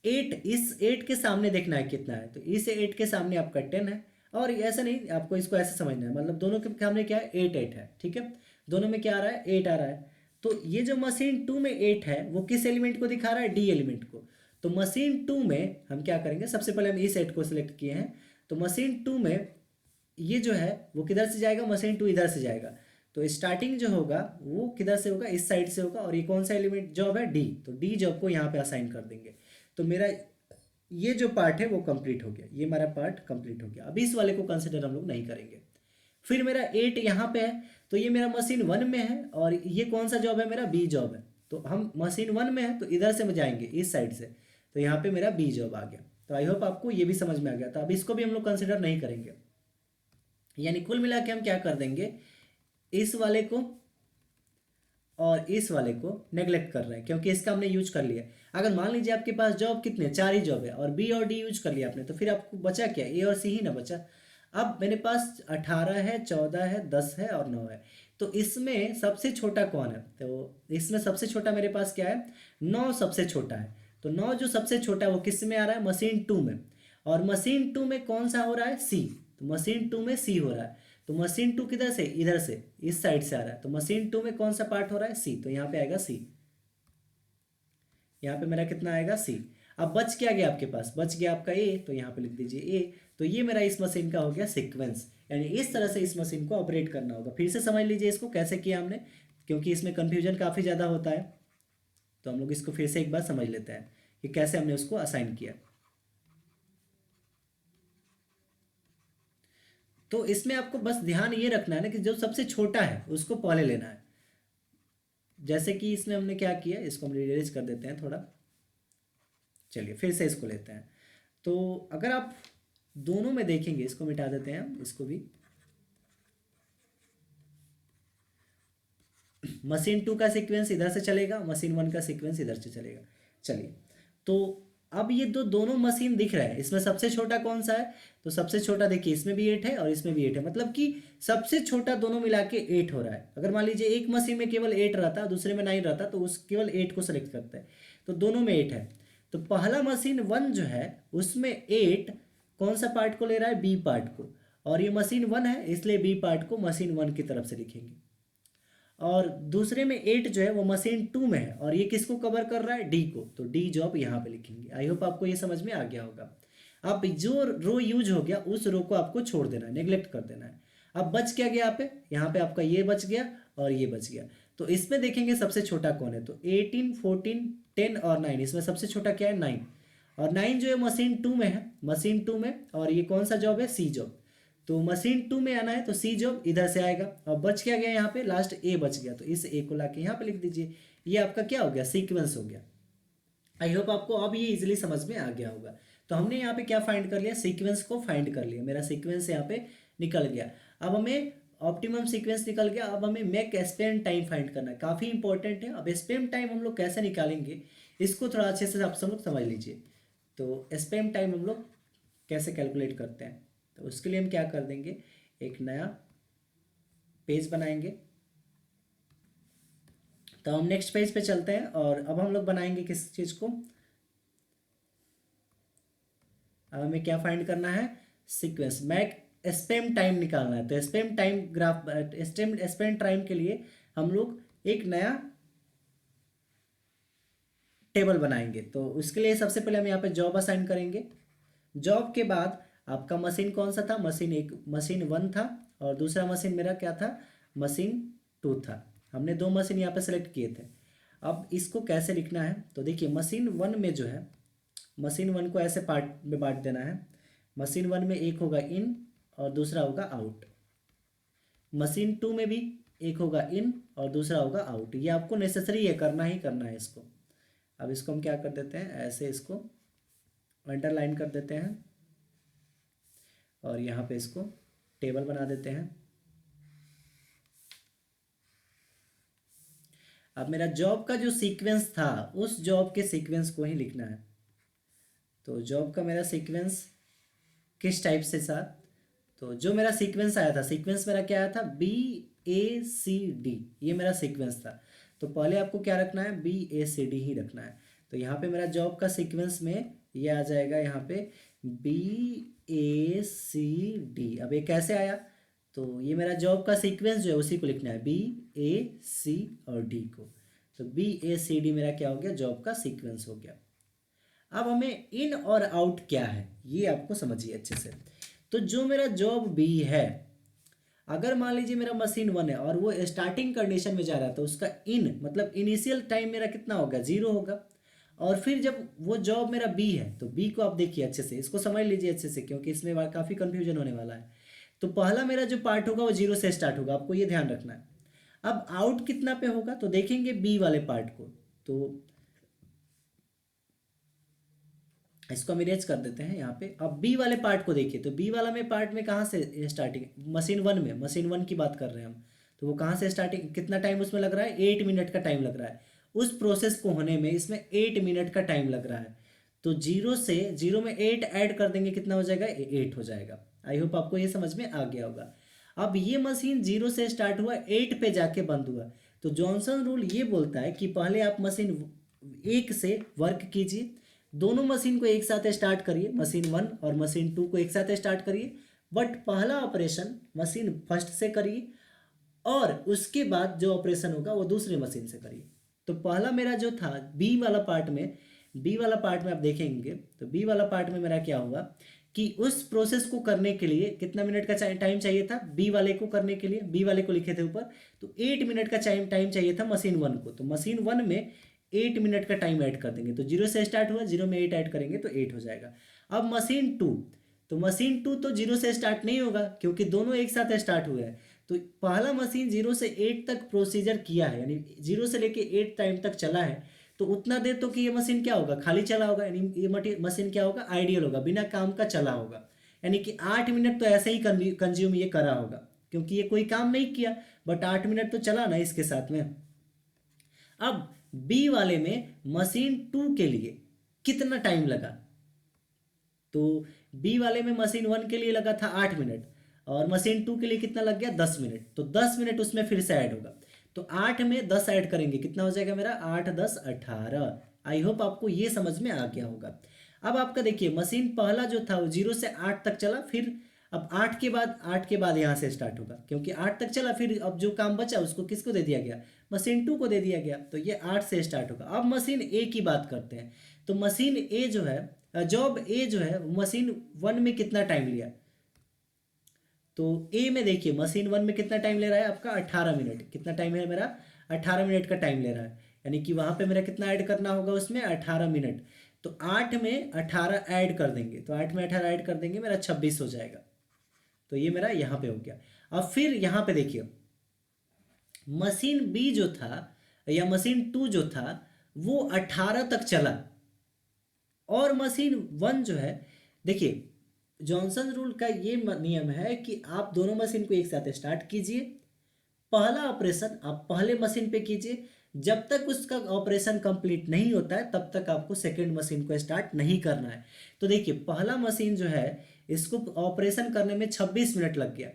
Speaker 1: 8 इस 8 के सामने देखना है कितना है। तो इस 8 के सामने आपका 10 है। और ऐसा नहीं, आपको इसको ऐसे समझना है, मतलब दोनों के सामने क्या है, 8 8 है। ठीक है, दोनों में क्या आ रहा है, 8 आ रहा है। तो ये जो मशीन 2 में 8 है वो किस एलिमेंट को दिखा रहा है, डी एलिमेंट को। तो मशीन 2 में हम क्या करेंगे, सबसे पहले हम इस 8 को सिलेक्ट किए हैं। तो मशीन 2 में ये जो है वो किधर से जाएगा, मशीन 2 इधर से जाएगा। तो स्टार्टिंग जो होगा वो किधर से होगा, इस साइड से होगा। और ये कौन सा एलिमेंट जॉब है, डी। तो डी जॉब को यहाँ पे असाइन कर देंगे। तो मेरा ये जो पार्ट है वो कंप्लीट हो गया, ये मेरा पार्ट कंप्लीट हो गया। अब इस वाले को कंसिडर हम लोग नहीं करेंगे। फिर मेरा 8 यहाँ पे है, तो ये मेरा मशीन 1 में है, और ये कौन सा जॉब है, मेरा बी जॉब है। तो हम मशीन 1 में है तो इधर से जाएंगे इस साइड से। तो यहाँ पे मेरा बी जॉब आ गया। तो आई होप आपको ये भी समझ में आ गया। तो अब इसको भी हम लोग कंसिडर नहीं करेंगे। यानी कुल मिला के हम क्या कर देंगे, इस वाले को और इस वाले को नेग्लेक्ट कर रहे हैं, क्योंकि इसका हमने यूज कर लिया। अगर मान लीजिए आपके पास जॉब कितने, 4 ही जॉब है, और बी और डी यूज कर लिया आपने, तो फिर आपको बचा क्या, ए और सी ही ना बचा। अब मेरे पास 18 है, 14 है, 10 है और 9 है। तो इसमें सबसे छोटा कौन है, तो इसमें सबसे छोटा मेरे पास क्या है, 9 सबसे छोटा है। तो 9 जो सबसे छोटा है वो किस में आ रहा है, मशीन 2 में। और मशीन 2 में कौन सा हो रहा है, सी। तो मशीन 2 में सी हो रहा है। तो मशीन 2 किधर से, इधर से, इस साइड से आ रहा है। तो मशीन 2 में कौन सा पार्ट हो रहा है, सी। तो यहाँ पे आएगा सी। यहाँ पे मेरा कितना आएगा, सी। अब बच क्या गया आपके पास, बच गया आपका ए। तो यहाँ पे लिख दीजिए ए। तो ये मेरा इस मशीन का हो गया सीक्वेंस। यानी इस तरह से इस मशीन को ऑपरेट करना होगा। फिर से समझ लीजिए इसको कैसे किया हमने, क्योंकि इसमें कन्फ्यूजन काफ़ी ज़्यादा होता है। तो हम लोग इसको फिर से एक बार समझ लेते हैं कि कैसे हमने उसको असाइन किया। तो इसमें आपको बस ध्यान ये रखना है ना कि जो सबसे छोटा है उसको पहले लेना है। जैसे कि इसमें हमने क्या किया, इसको हम रिअरेंज कर देते हैं थोड़ा। चलिए फिर से इसको लेते हैं। तो अगर आप दोनों में देखेंगे, इसको मिटा देते हैं हम, इसको भी। मशीन 2 का सीक्वेंस इधर से चलेगा, मशीन 1 का सीक्वेंस इधर से चलेगा। चलिए, तो अब ये दोनों मशीन दिख रहा है, इसमें सबसे छोटा कौन सा है? तो सबसे छोटा देखिए, इसमें भी 8 है और इसमें भी 8 है, मतलब कि सबसे छोटा दोनों मिला के 8 हो रहा है। अगर मान लीजिए एक मशीन में केवल 8 रहता, दूसरे में 9 रहता, तो उस केवल 8 को सेलेक्ट करते हैं। तो दोनों में 8 है। तो पहला मशीन 1 जो है उसमें 8 कौन सा पार्ट को ले रहा है? बी पार्ट को। और ये मशीन 1 है, इसलिए बी पार्ट को मशीन 1 की तरफ से लिखेंगे। और दूसरे में 8 जो है वो मशीन 2 में है, और ये किसको कवर कर रहा है? डी को। तो डी जॉब यहाँ पे लिखेंगे। आई होप आपको ये समझ में आ गया होगा। अब जो रो यूज हो गया उस रो को आपको छोड़ देना है, नेग्लेक्ट कर देना है। अब बच क्या गया यहाँ पे आपका ये बच गया और ये बच गया। तो इसमें देखेंगे सबसे छोटा कौन है। तो 18, 14, 10 और 9, इसमें सबसे छोटा क्या है? 9। और 9 जो है मशीन 2 में है, मशीन 2 में। और ये कौन सा जॉब है? सी जॉब। तो मशीन 2 में आना है तो सी जॉब इधर से आएगा। और बच क्या गया यहाँ पे? लास्ट ए बच गया, तो इस ए को लाके यहाँ पे लिख दीजिए। ये आपका क्या हो गया? सीक्वेंस हो गया। आई होप आपको अब ये इजीली समझ में आ गया होगा। तो हमने यहाँ पे क्या फाइंड कर लिया? सीक्वेंस को फाइंड कर लिया। मेरा सीक्वेंस यहाँ पे निकल गया। अब हमें ऑप्टिमम सीक्वेंस निकल गया। अब हमें मेक स्पेन टाइम फाइंड करना है, काफ़ी इंपॉर्टेंट है। अब स्पेम टाइम हम लोग कैसे निकालेंगे इसको थोड़ा अच्छे से आप सब लोग समझ लीजिए। तो स्पेम टाइम हम लोग कैसे कैलकुलेट करते हैं, तो उसके लिए हम क्या कर देंगे, एक नया पेज बनाएंगे। तो हम नेक्स्ट पेज पे चलते हैं, और अब हम लोग बनाएंगे किस चीज़ को? अब हमें क्या फाइंड करना है? सीक्वेंस मैक स्पेम टाइम निकालना है। तो spam time graph, spam time के लिए हम लोग एक नया टेबल बनाएंगे। तो उसके लिए सबसे पहले हम यहाँ पे जॉब असाइन करेंगे। जॉब के बाद आपका मशीन कौन सा था? मशीन 1 था, और दूसरा मशीन मेरा क्या था? मशीन 2 था। हमने 2 मशीन यहाँ पे सेलेक्ट किए थे। अब इसको कैसे लिखना है? तो देखिए, मशीन 1 में जो है, मशीन 1 को ऐसे पार्ट में बांट देना है। मशीन 1 में एक होगा इन और दूसरा होगा आउट। मशीन 2 में भी एक होगा इन और दूसरा होगा आउट। ये आपको नेसेसरी है, करना ही करना है इसको। अब इसको हम क्या कर देते हैं, ऐसे इसको अंडरलाइन कर देते हैं, और यहाँ पे इसको टेबल बना देते हैं। अब मेरा जॉब का जो सीक्वेंस था उस जॉब के सीक्वेंस को ही लिखना है। तो जॉब का मेरा सीक्वेंस किस टाइप से था? तो जो मेरा सीक्वेंस आया था, सीक्वेंस मेरा क्या आया था? BACD, ये मेरा सीक्वेंस था। तो पहले आपको क्या रखना है? BACD ही रखना है। तो यहाँ पे मेरा जॉब का सीक्वेंस में ये आ जाएगा यहाँ पे BACD। अब ये कैसे आया? तो ये मेरा जॉब का सीक्वेंस जो है उसी को लिखना है, BAC और D को। तो BACD मेरा क्या हो गया? जॉब का सीक्वेंस हो गया। अब हमें इन और आउट क्या है ये आपको समझिए अच्छे से। तो जो मेरा जॉब बी है, अगर मान लीजिए मेरा मशीन 1 है और वो स्टार्टिंग कंडीशन में जा रहा है, तो उसका इन मतलब इनिशियल टाइम मेरा कितना होगा? 0 होगा। और फिर जब वो जॉब मेरा बी है, तो बी को आप देखिए अच्छे से, इसको समझ लीजिए अच्छे से, क्योंकि इसमें काफ़ी कंफ्यूजन होने वाला है। तो पहला मेरा जो पार्ट होगा वो 0 से स्टार्ट होगा, आपको ये ध्यान रखना है। अब आउट कितना पे होगा? तो देखेंगे बी वाले पार्ट को। तो इसको हम इरेज कर देते हैं यहाँ पे। अब बी वाले पार्ट को देखिए, तो बी वाला में पार्ट में कहाँ से स्टार्टिंग? मशीन 1 में, मशीन 1 की बात कर रहे हैं हम। तो वो कहाँ से स्टार्टिंग, कितना टाइम उसमें लग रहा है? 8 मिनट का टाइम लग रहा है। उस प्रोसेस को होने में इसमें 8 मिनट का टाइम लग रहा है। तो 0 में 8 ऐड कर देंगे, कितना हो जाएगा? 8 हो जाएगा। आई होप आपको ये समझ में आ गया होगा। अब ये मशीन 0 से स्टार्ट हुआ, 8 पे जाके बंद हुआ। तो जॉनसन रूल ये बोलता है कि पहले आप मशीन 1 से वर्क कीजिए, दोनों मशीन को एक साथ स्टार्ट करिए, मशीन 1 और मशीन 2 को एक साथ स्टार्ट करिए, बट पहला ऑपरेशन मशीन फर्स्ट से करिए, और उसके बाद जो ऑपरेशन होगा वो दूसरे मशीन से करिए। तो पहला मेरा जो था बी वाला पार्ट में आप देखेंगे, तो बी वाला पार्ट में मेरा क्या हुआ कि उस प्रोसेस को करने के लिए कितना मिनट का टाइम चाहिए था बी वाले को करने के लिए, बी वाले को लिखे थे ऊपर, तो 8 मिनट का टाइम चाहिए था मशीन वन को। तो मशीन वन में 8 मिनट का टाइम ऐड कर देंगे, तो 0 से स्टार्ट हुआ, 0 में 8 ऐड करेंगे तो 8 हो जाएगा। अब मशीन टू, तो मशीन टू तो 0 से स्टार्ट नहीं होगा क्योंकि दोनों एक साथ स्टार्ट हुए हैं। तो पहला मशीन 0 से 8 तक प्रोसीजर किया है, यानी 0 से लेके 8 टाइम तक चला है, तो उतना देर तो कि ये मशीन क्या होगा, खाली चला होगा, यानी ये मशीन क्या होगा, आइडियल होगा, बिना काम का चला होगा। यानी कि 8 मिनट तो ऐसे ही कंज्यूम ये करा होगा क्योंकि ये कोई काम नहीं किया, बट 8 मिनट तो चला ना इसके साथ में। अब बी वाले में मशीन टू के लिए कितना टाइम लगा, तो बी वाले में मशीन वन के लिए लगा था 8 मिनट और मशीन टू के लिए कितना लग गया, 10 मिनट। तो 10 मिनट उसमें फिर से ऐड होगा, तो 8 में 10 ऐड करेंगे, कितना हो जाएगा मेरा, 8 10 18। आई होप आपको ये समझ में आ गया होगा। अब आपका देखिए मशीन पहला जो था वो 0 से 8 तक चला, फिर अब 8 के बाद यहाँ से स्टार्ट होगा क्योंकि 8 तक चला, फिर अब जो काम बचा उसको किसको दे दिया गया, मशीन टू को दे दिया गया, तो ये 8 से स्टार्ट होगा। अब मशीन ए की बात करते हैं, तो मशीन ए जो है, जॉब ए जो है मशीन वन में कितना टाइम लिया, तो ए में देखिए मशीन वन में कितना टाइम ले रहा है आपका, 18 मिनट। कितना टाइम है मेरा, 18 मिनट का टाइम ले रहा है, यानी कि वहाँ पे मेरा कितना ऐड करना होगा उसमें, 18 मिनट। तो 8 में 18 ऐड कर देंगे, तो 8 में 18 ऐड कर देंगे, मेरा 26 हो जाएगा। तो ये मेरा यहाँ पे हो गया। अब फिर यहाँ पे देखिए मशीन बी जो था या मशीन टू जो था वो 18 तक चला, और मशीन वन जो है, देखिए जॉनसन रूल का ये नियम है कि आप दोनों मशीन को एक साथ स्टार्ट कीजिए, पहला ऑपरेशन आप पहले मशीन पे कीजिए, जब तक उसका ऑपरेशन कंप्लीट नहीं होता है तब तक आपको सेकेंड मशीन को स्टार्ट नहीं करना है। तो देखिए पहला मशीन जो है इसको ऑपरेशन करने में 26 मिनट लग गया,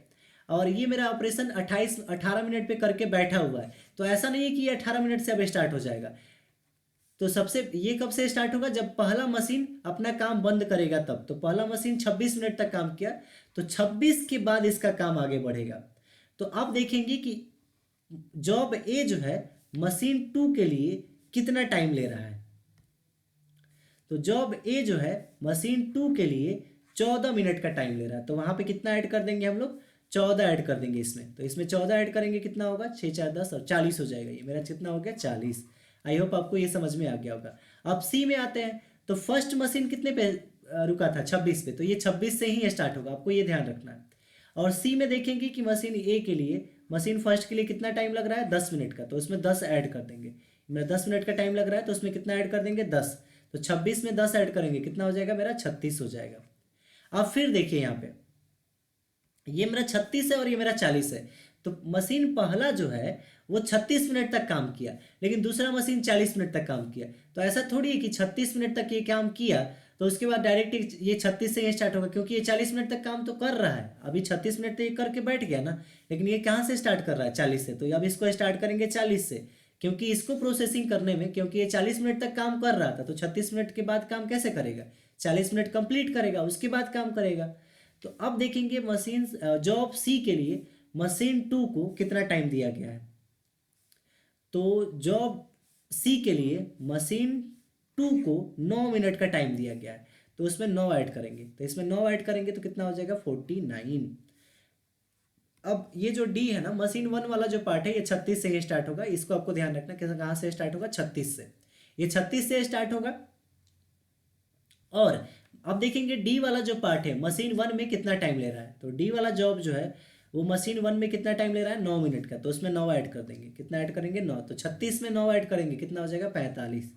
Speaker 1: और ये मेरा ऑपरेशन 18 मिनट पे करके बैठा हुआ है, तो ऐसा नहीं है कि ये 18 मिनट से अब स्टार्ट हो जाएगा। तो सबसे ये कब से स्टार्ट होगा, जब पहला मशीन अपना काम बंद करेगा तब। तो पहला मशीन 26 मिनट तक काम किया, तो 26 के बाद इसका काम आगे बढ़ेगा। तो अब देखेंगे कि जॉब ए जो है मशीन टू के लिए कितना टाइम ले रहा है, तो जॉब ए जो है मशीन टू के लिए 14 मिनट का टाइम ले रहा है, तो वहां पे कितना ऐड कर देंगे हम लोग, 14 ऐड कर देंगे इसमें। तो इसमें 14 ऐड करेंगे, कितना होगा, 6 4 10 और 40 हो जाएगा, ये मेरा कितना हो गया, 40। आई होप आपको ये समझ में आ गया होगा। अब सी में आते हैं, तो फर्स्ट मशीन कितने पे रुका था, 26 पे, तो ये 26 से ही स्टार्ट होगा, आपको ये ध्यान रखना है। और सी में देखेंगे कि मशीन ए के लिए, मशीन फर्स्ट के लिए कितना टाइम लग रहा है, 10 मिनट का, तो उसमें 10 ऐड कर देंगे। मेरा 10 मिनट का टाइम लग रहा है तो उसमें कितना ऐड कर देंगे, 10। तो 26 में 10 ऐड करेंगे, कितना हो जाएगा मेरा, 36 हो जाएगा। अब फिर देखिए यहाँ पे ये मेरा 36 है और ये मेरा 40 है, तो मशीन पहला जो है वो 36 मिनट तक काम किया, लेकिन दूसरा मशीन 40 मिनट तक काम किया। तो ऐसा थोड़ी है कि 36 मिनट तक ये काम किया तो उसके बाद डायरेक्ट ये 36 से ये स्टार्ट होगा, क्योंकि ये 40 मिनट तक काम तो कर रहा है, अभी 36 मिनट तो ये करके बैठ गया ना, लेकिन ये कहाँ से स्टार्ट कर रहा है, 40 से। तो अब इसको स्टार्ट करेंगे 40 से, क्योंकि इसको प्रोसेसिंग करने में, क्योंकि ये 40 मिनट तक काम कर रहा था, तो 36 मिनट के बाद काम कैसे करेगा, 40 मिनट कंप्लीट करेगा उसके बाद काम करेगा। तो अब देखेंगे मशीन जॉब सी के लिए मशीन टू को कितना टाइम दिया गया है, तो जॉब सी के लिए मशीन टू को 9 मिनट का टाइम दिया गया है, तो उसमें 9 ऐड करेंगे, तो इसमें 9 ऐड करेंगे तो कितना हो जाएगा, 49। अब ये जो डी है ना, मशीन वन वाला जो पार्ट है ये 36 से ही स्टार्ट होगा, इसको आपको ध्यान रखना कैसे, कहाँ से स्टार्ट होगा, 36 से, ये 36 से स्टार्ट होगा। और अब देखेंगे डी वाला जो पार्ट है मशीन वन में कितना टाइम ले रहा है, तो डी वाला जॉब जो है वो मशीन वन में कितना टाइम ले रहा है, 9 मिनट का, तो उसमें 9 ऐड कर देंगे, कितना ऐड करेंगे, 9। तो 36 में 9 ऐड करेंगे, कितना हो जाएगा, 45।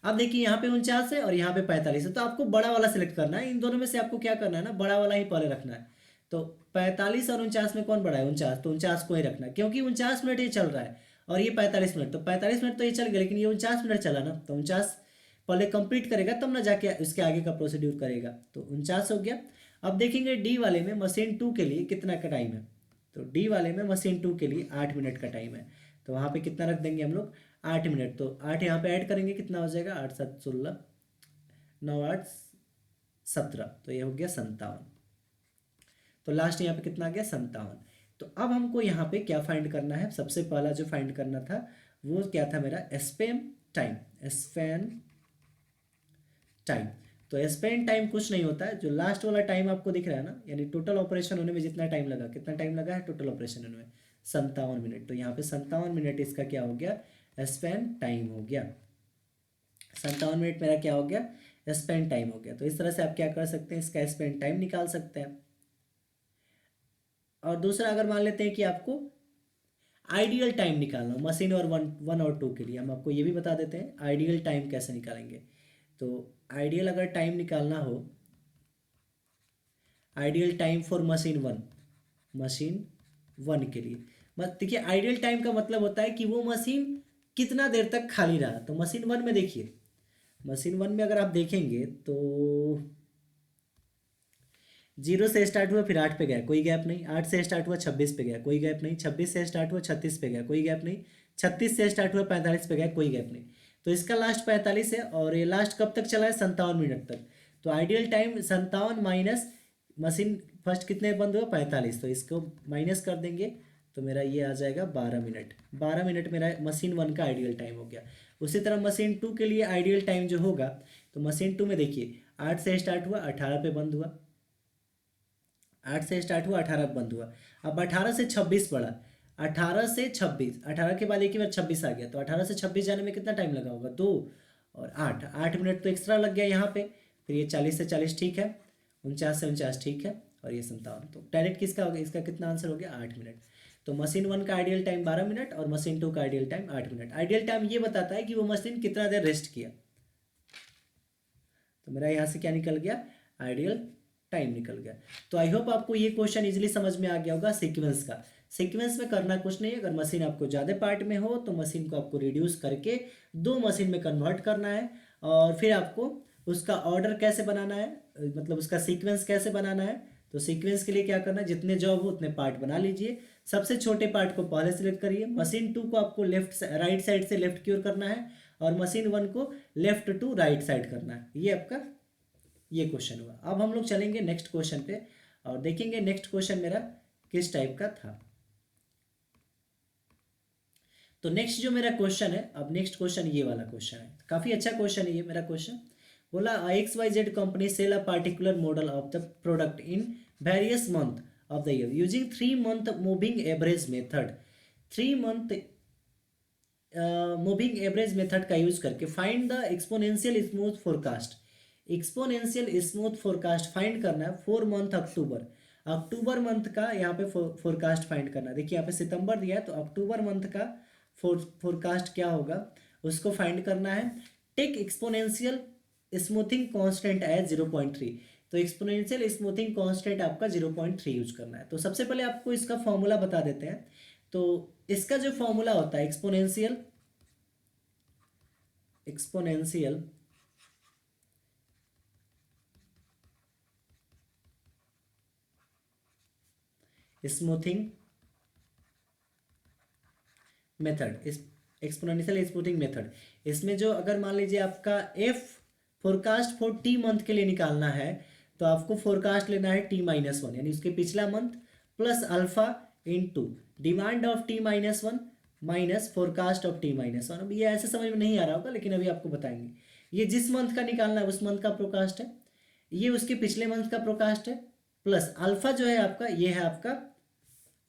Speaker 1: अब देखिए यहाँ पे 49 है और यहाँ पे 45 है, तो आपको बड़ा वाला सिलेक्ट करना है, इन दोनों में से आपको क्या करना है ना, बड़ा वाला ही पहले रखना है। तो 45 और 49 में कौन बड़ा है, 49, तो 49 को ही रखना है, क्योंकि 49 मिनट ये चल रहा है और ये 45 मिनट, तो 45 मिनट तो ये चल गया, लेकिन ये 49 मिनट चला ना, तो 49 पहले कंप्लीट करेगा तब ना जाके उसके आगे का प्रोसीड्यूर करेगा, तो 49 हो गया। अब देखेंगे डी वाले में मशीन टू के लिए कितना का टाइम है, तो डी वाले में मशीन टू के लिए 8 मिनट का टाइम है, तो वहाँ पे कितना रख देंगे हम लोग, 8 मिनट। तो 8 यहाँ पे ऐड करेंगे, कितना हो जाएगा, 8 7 16, 9 8 17, तो ये हो गया 57। तो लास्ट यहाँ पे कितना आ गया, 57। तो अब हमको यहाँ पे क्या फाइंड करना है, सबसे पहला जो फाइंड करना था वो क्या था मेरा, स्पैन टाइम, स्पैन टाइम। तो स्पेंड टाइम कुछ नहीं होता है, जो लास्ट वाला टाइम आपको दिख रहा है ना, यानी टोटल ऑपरेशन होने में जितना टाइम लगा, कितना टाइम लगा है टोटल ऑपरेशन होने में, 57 मिनट। तो यहाँ पे 57 मिनट इसका क्या हो गया, स्पेंड टाइम हो गया। 57 मिनट मेरा क्या हो गया, स्पेंड टाइम हो गया। तो इस तरह से आप क्या कर सकते हैं, इसका स्पेंड टाइम निकाल सकते हैं। और दूसरा अगर मान लेते हैं कि आपको आइडियल टाइम निकालना हो मशीन और वन वन और टू के लिए, हम आपको ये भी बता देते हैं आइडियल टाइम कैसे निकालेंगे। तो आइडियल अगर टाइम निकालना हो, ideal time for machine one के लिए, देखिए आइडियल टाइम का मतलब होता है कि वो मशीन कितना देर तक खाली रहा। तो मशीन वन में देखिए, मशीन वन में अगर आप देखेंगे तो 0 से स्टार्ट हुआ फिर 8 पे गया, कोई गैप नहीं। 8 से स्टार्ट हुआ 26 पे गया, कोई गैप नहीं। 26 से स्टार्ट हुआ 36 पे गया, कोई गैप नहीं। 36 से स्टार्ट हुआ 45 पे गया, कोई गैप नहीं। तो इसका लास्ट 45 है और ये लास्ट कब तक चला है, 57 मिनट तक। तो ideal time 57 minus machine first कितने बंद हुआ, 45, तो इसको माइनस कर देंगे तो मेरा ये आ जाएगा 12 मिनट। 12 मिनट मेरा मशीन वन का आइडियल टाइम हो गया। उसी तरह मशीन टू के लिए आइडियल टाइम जो होगा, तो मशीन टू में देखिए 8 से स्टार्ट हुआ 18 पे बंद हुआ, 8 से स्टार्ट हुआ 18 पे बंद हुआ। अब 18 से 26 बढ़ा, 18 से 26, 18 के बाद एक ही बार 26 आ गया, तो 18 से 26 जाने में कितना टाइम लगा होगा, 2 और 8 मिनट तो एक्स्ट्रा लग गया यहाँ पे। फिर ये 40 से 40 ठीक है, 49 से 49 ठीक है, और ये 57। तो डायरेक्ट किसका हो गया, इसका कितना आंसर हो गया, 8 मिनट। तो मशीन वन का आइडियल टाइम 12 मिनट और मशीन टू का ideal time 8 minute. Ideal time ये बताता है कि वो मशीन कितना देर रेस्ट किया। तो मेरा यहाँ से क्या निकल गया, आइडियल टाइम निकल गया। तो आई होप आपको ये क्वेश्चन इजीली समझ में आ गया होगा सीक्वेंस का। सीक्वेंस में करना कुछ नहीं है, अगर मशीन आपको ज़्यादा पार्ट में हो तो मशीन को आपको रिड्यूस करके 2 मशीन में कन्वर्ट करना है, और फिर आपको उसका ऑर्डर कैसे बनाना है, मतलब उसका सीक्वेंस कैसे बनाना है। तो सीक्वेंस के लिए क्या करना है, जितने जॉब हो उतने पार्ट बना लीजिए। सबसे छोटे पार्ट को पहले सिलेक्ट करिए। मशीन टू को आपको राइट साइड से लेफ्ट की ओर करना है, और मशीन वन को लेफ्ट टू राइट साइड करना है। ये आपका ये क्वेश्चन हुआ। अब हम लोग चलेंगे नेक्स्ट क्वेश्चन पे और देखेंगे नेक्स्ट क्वेश्चन मेरा किस टाइप का था। तो नेक्स्ट जो मेरा क्वेश्चन है, अब नेक्स्ट क्वेश्चन ये वाला क्वेश्चन है, काफ़ी अच्छा क्वेश्चन है ये मेरा क्वेश्चन। बोला XYZ company sell a particular model of the product in various month of the year using 3 month moving average method. 3 month moving average method का यूज करके find the exponential smooth forecast. Exponential smooth forecast find करना है 4 month अक्टूबर। अक्टूबर month का यहाँ पे forecast find करना है। देखिए यहाँ पे सितंबर दिया है, तो अक्टूबर मंथ का फोरकास्ट क्या होगा उसको फाइंड करना है। Take exponential smoothing constant as 0.3। तो एक्सपोनेंशियल स्मूथिंग कांस्टेंट आपका 0.3 यूज करना है। तो सबसे पहले आपको इसका फॉर्मूला बता देते हैं। तो इसका जो फॉर्मूला होता है एक्सपोनेंशियल स्मूथिंग मेथड, इस एक्सपोनेंशियल स्मूथिंग मेथड, इसमें जो अगर मान लीजिए आपका F forecast for T month के लिए निकालना है, तो आपको फोरकास्ट लेना है T-1, यानी उसके पिछला month plus alpha into demand of T-1 minus forecast of T-1। अब ये ऐसे समझ में नहीं आ रहा होगा, लेकिन अभी आपको बताएंगे। ये जिस मंथ का निकालना है उस मंथ का प्रोकास्ट है, ये उसके पिछले मंथ का प्रोकास्ट है, प्लस अल्फा जो है आपका, ये है आपका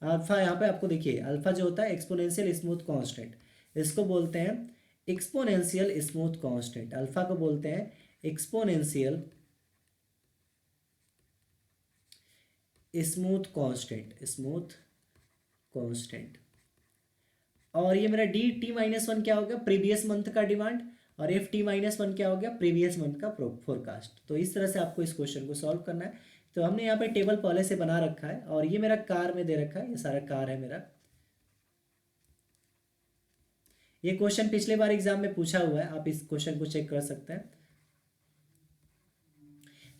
Speaker 1: अल्फा। यहाँ पे आपको देखिए अल्फा जो होता है एक्सपोनेंशियल स्मूथ कांस्टेंट, इसको बोलते हैं एक्सपोनेंशियल स्मूथ कांस्टेंट। अल्फा को बोलते हैं एक्सपोनेंशियल स्मूथ कांस्टेंट। और ये मेरा T-1 क्या हो गया, प्रीवियस मंथ का डिमांड, और F-T-1 क्या हो गया, प्रीवियस मंथ का फोरकास्ट। तो इस तरह से आपको इस क्वेश्चन को सॉल्व करना है। तो हमने यहाँ पे टेबल पहले से बना रखा है, और ये मेरा कार में दे रखा है, ये सारा कार है मेरा। ये क्वेश्चन पिछले बार एग्जाम में पूछा हुआ है, आप इस क्वेश्चन को चेक कर सकते हैं।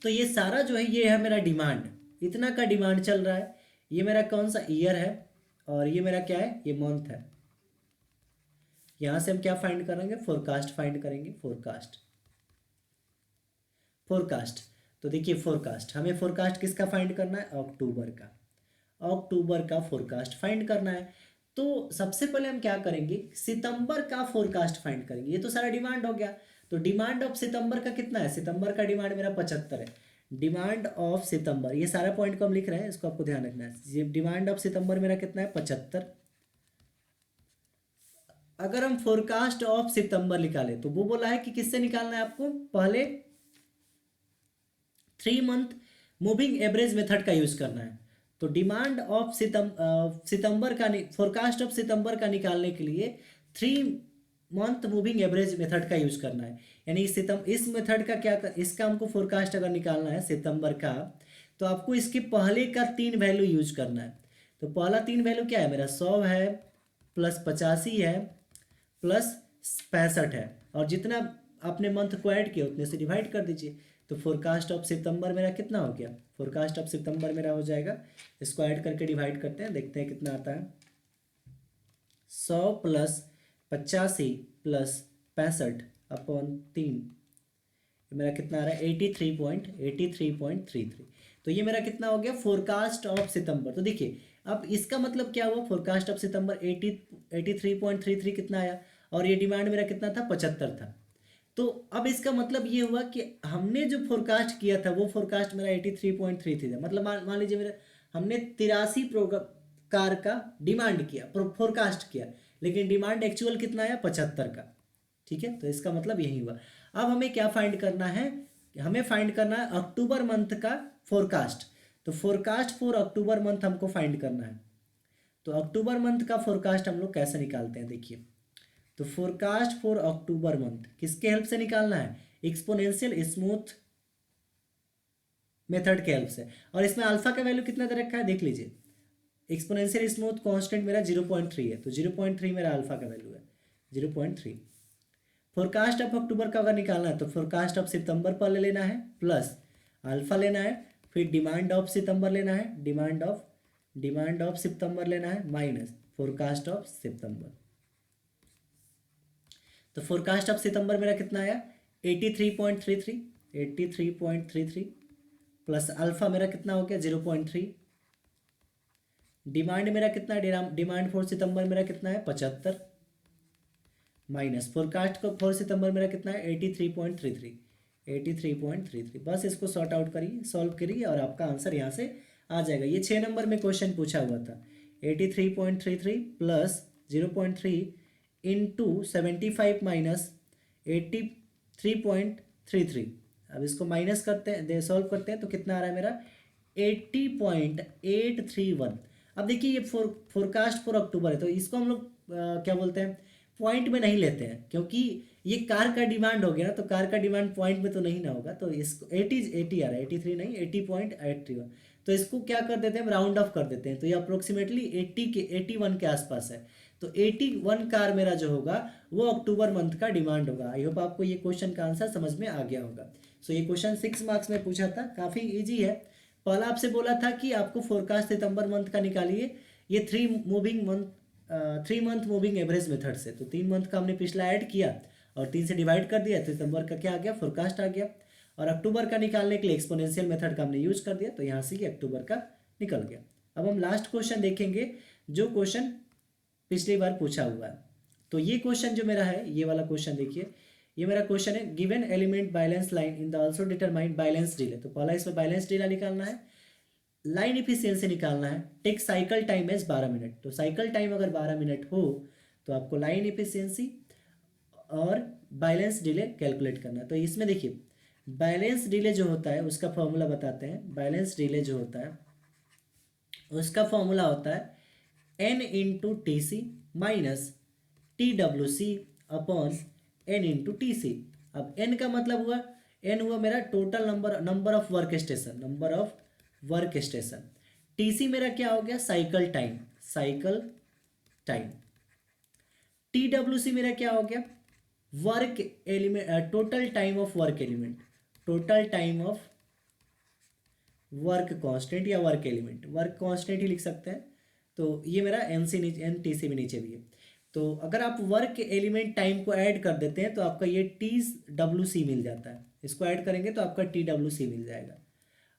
Speaker 1: तो ये सारा जो है ये है मेरा डिमांड, इतना का डिमांड चल रहा है। ये मेरा कौन सा ईयर है, और ये मेरा क्या है, ये मंथ है। यहां से हम क्या फाइंड करेंगे, फोरकास्ट फाइंड करेंगे। फोरकास्ट तो देखिए फोरकास्ट, हमें फोरकास्ट किसका फाइंड करना है, अक्टूबर का फोरकास्ट फाइंड करना है। तो सबसे पहले हम क्या करेंगे, सितंबर का फोरकास्ट फाइंड करेंगे। ये तो सारा डिमांड हो गया, तो डिमांड ऑफ सितंबर का कितना है, सितंबर का डिमांड मेरा 75 है। डिमांड ऑफ सितंबर, ये सारा पॉइंट को हम लिख रहे हैं, इसको आपको ध्यान रखना है। ये डिमांड ऑफ सितंबर मेरा कितना है, 75। अगर हम फोरकास्ट ऑफ सितंबर निकालें तो वो बोला है कि किससे निकालना है आपको, पहले 3 मंथ मूविंग एवरेज मेथड का यूज करना है। तो डिमांड ऑफ सितंबर का फोरकास्ट ऑफ सितंबर का निकालने के लिए 3 मंथ मूविंग एवरेज मेथड का यूज करना है। यानी इस मेथड का क्या इसका हमको फोरकास्ट अगर निकालना है सितंबर का, तो आपको इसके पहले का 3 वैल्यू यूज करना है। तो पहला 3 वैल्यू क्या है मेरा, 100 है, प्लस 85 है, प्लस 65 है, और जितना आपने मंथ को ऐड किया उतने से डिवाइड कर दीजिए। तो फोरकास्ट ऑफ सितंबर मेरा कितना हो गया, फोरकास्ट ऑफ सितंबर मेरा हो जाएगा, इसको ऐड करके डिवाइड करते हैं, देखते हैं कितना आता है। 100 प्लस 85 प्लस 65/3, मेरा कितना आ रहा है, 83.33। तो ये मेरा कितना हो गया फोरकास्ट ऑफ सितंबर। तो देखिए अब इसका मतलब क्या हुआ, फोरकास्ट ऑफ सितंबर 83.33 कितना आया, और ये डिमांड मेरा कितना था, 75 था। तो अब इसका मतलब ये हुआ कि हमने जो फोरकास्ट किया था वो फोरकास्ट मेरा 83.33 था। मतलब मान लीजिए मेरा हमने 83 कार का डिमांड किया, फोरकास्ट किया, लेकिन डिमांड एक्चुअल कितना आया, 75 का। ठीक है, तो इसका मतलब यही हुआ। अब हमें क्या फाइंड करना है, हमें फाइंड करना है अक्टूबर मंथ का फोरकास्ट। तो फोरकास्ट फॉर अक्टूबर मंथ हमको फाइंड करना है। तो अक्टूबर मंथ का फोरकास्ट हम लोग कैसे निकालते हैं, देखिए। तो फोरकास्ट फॉर अक्टूबर मंथ किसके हेल्प से निकालना है, एक्सपोनेंशियल स्मूथ मेथड के हेल्प से। और इसमें अल्फा का वैल्यू कितना दे रखा है, देख लीजिए। एक्सपोनेंशियल स्मूथ कांस्टेंट मेरा 0.3 है, तो 0.3 मेरा अल्फा का वैल्यू है, 0.3। फोरकास्ट ऑफ अक्टूबर का अगर निकालना है तो फोरकास्ट ऑफ सितंबर पर ले लेना है, प्लस अल्फा लेना है, फिर डिमांड ऑफ सितंबर लेना है, डिमांड ऑफ सितंबर लेना है, माइनस फोरकास्ट ऑफ सितंबर। तो फोरकास्ट ऑफ सितंबर मेरा कितना आया, 83.33 प्लस अल्फा मेरा कितना हो गया, 0.3। डिमांड मेरा कितना है, डिमांड फॉर सितंबर मेरा कितना है, 75, माइनस फोरकास्ट को फॉर सितंबर मेरा कितना है, 83.33। बस इसको सॉर्ट आउट करिए, सॉल्व करिए, और आपका आंसर यहाँ से आ जाएगा। ये 6 नंबर में क्वेश्चन पूछा हुआ था। 83.33 प्लस 0.3 इंटू 75 माइनस 83.33। अब इसको माइनस करते हैं, सॉल्व करते हैं, तो कितना आ रहा है मेरा, 80.831। अब देखिए ये फोरकास्ट फॉर अक्टूबर है, तो इसको हम लोग क्या बोलते हैं, पॉइंट में नहीं लेते हैं, क्योंकि ये कार का डिमांड हो गया ना, तो कार का डिमांड पॉइंट में तो नहीं ना होगा। तो इसको 80 आ रहा है, 83 नहीं, 80.831। तो इसको क्या कर देते हैं, राउंड ऑफ कर देते हैं, तो ये अप्रोक्सीमेटली 81 के आसपास है। तो 81 कार मेरा जो होगा वो अक्टूबर मंथ का डिमांड होगा। आई होप आपको ये क्वेश्चन का आंसर समझ में आ गया होगा। सो ये क्वेश्चन 6 मार्क्स में पूछा था, काफ़ी ईजी है। पहला आपसे बोला था कि आपको फोरकास्ट सितंबर मंथ का निकालिए, ये 3 मंथ मूविंग एवरेज मेथड से। तो 3 मंथ का हमने पिछला ऐड किया और 3 से डिवाइड कर दिया, तो सितंबर का क्या आ गया, फोरकास्ट आ गया। और अक्टूबर का निकालने के लिए एक्सपोनेंशियल मेथड का हमने यूज कर दिया, तो यहाँ से ये अक्टूबर का निकल गया। अब हम लास्ट क्वेश्चन देखेंगे, जो क्वेश्चन पिछली बार पूछा हुआ है। तो ये क्वेश्चन जो मेरा है, ये वाला क्वेश्चन देखिए, ये मेरा क्वेश्चन है, given element balance line in the also determined balance delay. तो पहला इसमें बैलेंस डिले निकालना है, लाइन इफिशियंसी निकालना है, take cycle time as 12 minute. तो साइकिल टाइम अगर 12 मिनट हो तो आपको लाइन इफिशियंसी और बैलेंस डिले कैलकुलेट करना है। तो इसमें देखिए बैलेंस डिले जो होता है उसका फॉर्मूला बताते हैं। बैलेंस डिले जो होता है उसका फॉर्मूला होता है n into T C minus T W C upon n into T C. अब n का मतलब हुआ, n हुआ मेरा total number of work station. T C मेरा क्या हो गया, cycle time. T W C मेरा क्या हो गया, work element, total time of work element, total time of work constant या वर्क एलिमेंट, वर्क कांस्टेंट ही लिख सकते हैं। तो ये मेरा एन सी नीचे, एन टी सी भी नीचे भी है। तो अगर आप वर्क एलिमेंट टाइम को ऐड कर देते हैं तो आपका ये टी डब्ल्यू सी मिल जाता है। इसको ऐड करेंगे तो आपका टी डब्ल्यू सी मिल जाएगा।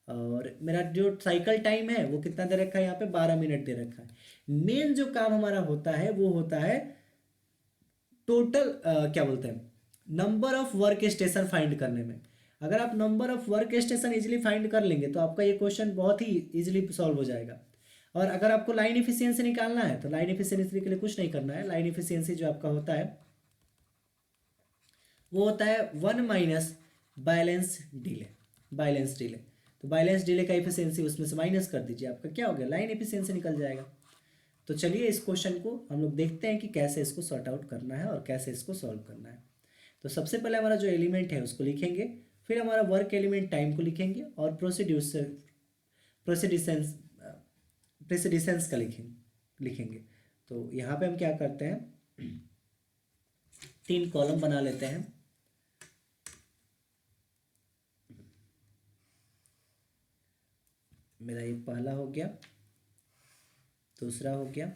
Speaker 1: और मेरा जो साइकिल टाइम है वो कितना दे रखा है, यहाँ पे 12 मिनट दे रखा है। मेन जो काम हमारा होता है वो होता है टोटल क्या बोलते हैं, number of work station find करने में। अगर आप number of work station easily find कर लेंगे तो आपका ये क्वेश्चन बहुत ही इजीली सॉल्व हो जाएगा। और अगर आपको लाइन इफिशियंसी निकालना है तो लाइन इफिशियंसी के लिए कुछ नहीं करना है। लाइन इफिशियंसी जो आपका होता है वो होता है 1 - बैलेंस डिले। बैलेंस डिले, तो बैलेंस डिले का इफिशियंसी उसमें से माइनस कर दीजिए, आपका क्या हो गया, लाइन इफिशियंसी निकल जाएगा। तो चलिए इस क्वेश्चन को हम लोग देखते हैं कि कैसे इसको सॉर्ट आउट करना है और कैसे इसको सॉल्व करना है। तो सबसे पहले हमारा जो एलिमेंट है उसको लिखेंगे, फिर हमारा वर्क एलिमेंट टाइम को लिखेंगे और प्रोसीडिसेंस प्रेसिडिसेंस का लिखेंगे। तो यहाँ पे हम क्या करते हैं, 3 कॉलम बना लेते हैं। मेरा ये पहला हो गया, दूसरा हो गया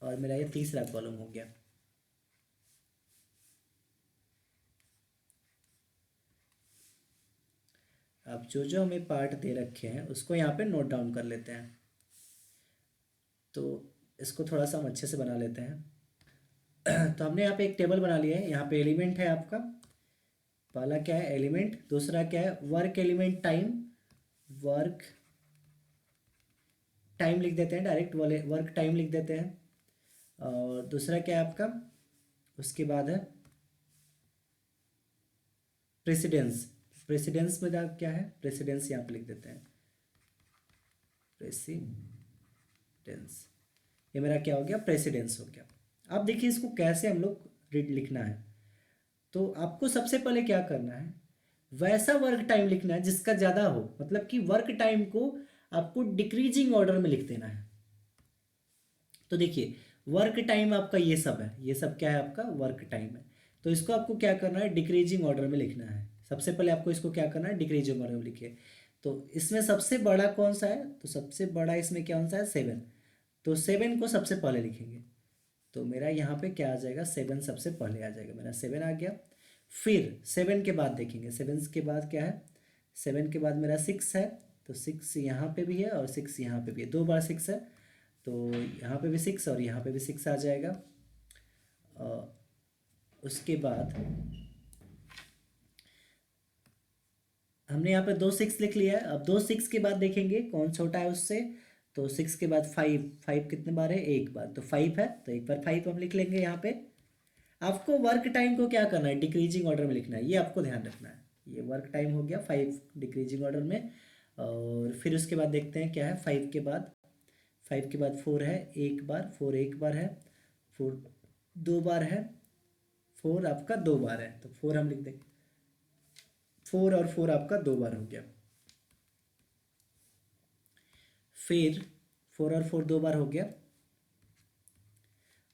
Speaker 1: और मेरा ये तीसरा कॉलम हो गया। अब जो जो हमें पार्ट दे रखे हैं उसको यहाँ पे नोट डाउन कर लेते हैं। तो इसको थोड़ा सा हम अच्छे से बना लेते हैं। तो हमने यहाँ पे एक टेबल बना लिया है। यहाँ पे एलिमेंट है आपका, पहला क्या है एलिमेंट, दूसरा क्या है work element time, work time लिख देते हैं, डायरेक्ट वाले वर्क टाइम लिख देते हैं। और दूसरा क्या है आपका, उसके बाद है प्रेसिडेंस। प्रेसिडेंस में क्या है, प्रेसिडेंस यहाँ पे लिख देते हैं, प्रेसिडेंस। ये मेरा क्या हो गया, प्रेसिडेंस हो गया। अब देखिए इसको कैसे हम लोग लिखना है। तो आपको सबसे पहले क्या करना है, वैसा वर्क टाइम लिखना है जिसका ज़्यादा हो, मतलब कि वर्क टाइम को आपको डिक्रीजिंग ऑर्डर में लिख देना है। तो देखिए वर्क टाइम आपका ये सब है, ये सब क्या है आपका वर्क टाइम है। तो इसको आपको क्या करना है, डिक्रीजिंग ऑर्डर में लिखना है। सबसे पहले आपको इसको क्या करना है, डिक्रीजिंग ऑर्डर में लिखिए। तो इसमें सबसे बड़ा कौन सा है, तो सबसे बड़ा इसमें कौन सा है, 7। तो 7 को सबसे पहले लिखेंगे। तो मेरा यहाँ पे क्या आ जाएगा, 7 सबसे पहले आ जाएगा, मेरा 7 आ गया। फिर 7 के बाद देखेंगे, 7 के बाद क्या है, 7 के बाद मेरा 6 है। तो 6 यहाँ पे भी है और 6 यहाँ पे भी है, 2 बार 6 है। तो यहाँ पे भी 6 और यहाँ पे भी 6 आ जाएगा। उसके बाद हमने यहाँ पे 2 6 लिख लिया है। अब 2 6 के बाद देखेंगे कौन छोटा है उससे। तो 6 के बाद 5, 5 कितने बार है, एक बार, तो 5 है, तो एक बार 5 हम लिख लेंगे। यहाँ पे आपको वर्क टाइम को क्या करना है, डिक्रीजिंग ऑर्डर में लिखना है, ये आपको ध्यान रखना है। ये वर्क टाइम हो गया 5 डिक्रीजिंग ऑर्डर में। और फिर उसके बाद देखते हैं क्या है, 5 के बाद, 5 के बाद 4 है, एक बार, 4 एक बार है, 4 2 बार है, 4 आपका 2 बार है, तो 4 हम लिख देंगे। 4 और 4 आपका 2 बार हो गया। फिर 4 और 4 2 बार हो गया।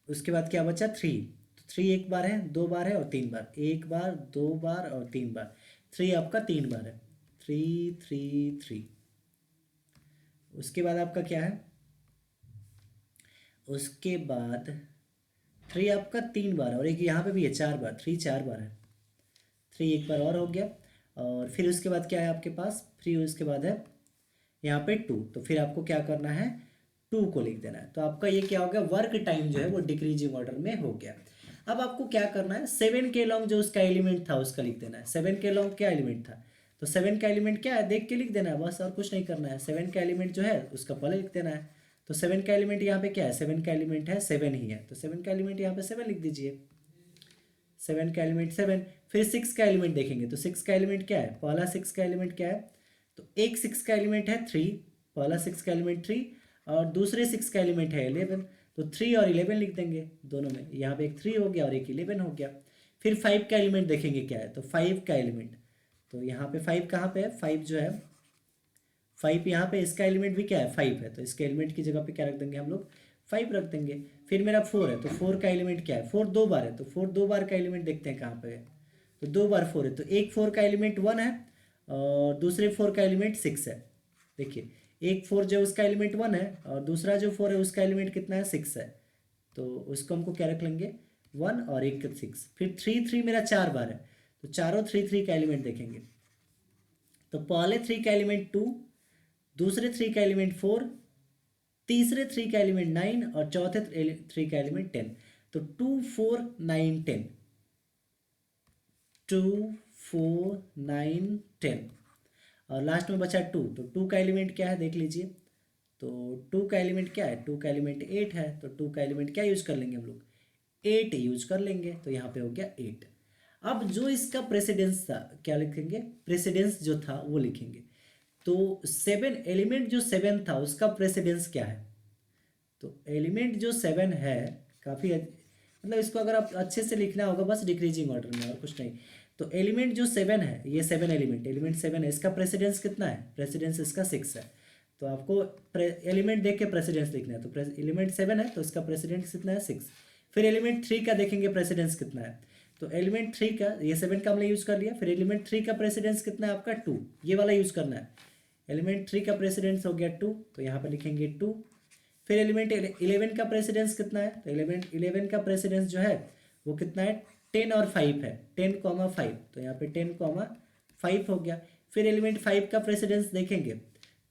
Speaker 1: उसके बाद क्या बचा, 3। तो 3 एक बार है, 2 बार है और 3 बार, एक बार, 2 बार और 3 बार। 3 आपका 3 बार है, 3 3 3। उसके बाद आपका क्या है, उसके बाद 3 आपका 3 बार है और एक यहाँ पे भी है 4 बार, 3 4 बार है, 3 एक बार और हो गया। और फिर उसके बाद क्या है आपके पास, फिर उसके बाद है यहाँ पे 2। तो फिर आपको क्या करना है, 2 को लिख देना है। तो आपका ये क्या हो गया, वर्क टाइम जो है वो डिक्रीजिंग ऑर्डर में हो गया। अब आपको क्या करना है, 7 के लॉन्ग जो उसका एलिमेंट था उसका लिख देना है। 7 के लॉन्ग क्या एलिमेंट था, तो 7 का एलिमेंट क्या है देख के लिख देना है बस, और कुछ नहीं करना है। 7 का एलिमेंट जो है उसका पहले लिख देना है। तो 7 का एलिमेंट यहाँ पे क्या है, 7 का एलिमेंट है 7 ही है, तो 7 का एलिमेंट यहाँ पे 7 लिख दीजिए। 7 का एलिमेंट 7। फिर 6 का एलिमेंट देखेंगे, तो 6 का एलिमेंट क्या है, पहला 6 का एलिमेंट क्या है, तो एक 6 का एलिमेंट है 3, पहला 6 का एलिमेंट 3 और दूसरे 6 का एलिमेंट है 11। तो 3 और 11 लिख देंगे दोनों में, यहाँ पे एक 3 हो गया और एक 11 हो गया। फिर 5 का एलिमेंट देखेंगे क्या है, तो 5 का एलिमेंट, तो यहाँ पे 5 कहाँ पे है, 5 जो है 5 यहाँ पे, इसका एलिमेंट भी क्या है 5 है, तो इसके एलिमेंट की जगह पे क्या रख देंगे हम लोग, 5 रख देंगे। फिर मेरा 4 है, तो 4 का एलिमेंट क्या है, 4 2 बार है, तो 4 2 बार का एलिमेंट देखते हैं कहाँ पे है, तो 2 बार 4 है, तो एक 4 का एलिमेंट 1 है और दूसरे 4 का एलिमेंट 6 है। देखिए एक 4 जो उसका एलिमेंट 1 है और दूसरा जो 4 है उसका एलिमेंट कितना है, 6 है, तो उसको हमको क्या रख लेंगे 1 और एक 6। फिर 3 3 मेरा 4 बार है, तो चारों 3 3 का एलिमेंट देखेंगे, तो पहले 3 का एलिमेंट 2, दूसरे 3 का एलिमेंट 4, तीसरे 3 का एलिमेंट 9 और चौथे 3 का एलिमेंट 10। तो 2 4 9 10, 2, 4, 9, 10 और लास्ट में बचा 2। तो 2 का एलिमेंट क्या है देख लीजिए। तो 2 का एलिमेंट क्या है, 2 का एलिमेंट 8 है। तो 2 का एलिमेंट क्या यूज कर लेंगे हम लोग, 8 यूज कर लेंगे। तो यहाँ पे हो गया 8। अब जो इसका प्रेसिडेंस था क्या लिखेंगे, प्रेसिडेंस जो था वो लिखेंगे। तो 7 एलिमेंट जो 7 था उसका प्रेसिडेंस क्या है, तो एलिमेंट जो 7 है काफ़ी मतलब इसको अगर आप अच्छे से लिखना होगा बस डिक्रीजिंग ऑर्डर में और कुछ नहीं। तो एलिमेंट जो 7 है, ये 7 एलिमेंट 7 है, इसका प्रेसिडेंस कितना है, प्रेसिडेंस इसका 6 है। तो आपको एलिमेंट देख के प्रेसिडेंस लिखना है। तो एलिमेंट 7 है तो इसका प्रेसिडेंस कितना है, 6। फिर एलिमेंट 3 का देखेंगे प्रेसिडेंस कितना है। तो एलिमेंट 3 का, ये 7 का हमने यूज़ कर लिया। फिर एलिमेंट 3 का प्रेसिडेंस कितना है आपका, 2। ये वाला यूज़ करना है। एलिमेंट 3 का प्रेसिडेंस हो गया 2, तो यहाँ पर लिखेंगे 2। फिर एलिमेंट 11 का प्रेसिडेंस कितना है, तो एलिमेंट 11 का प्रेसिडेंस जो है वो कितना है, 10 और 5 है, 10,5। तो यहाँ पे 10,5 हो गया। फिर एलिमेंट 5 का प्रेसिडेंस देखेंगे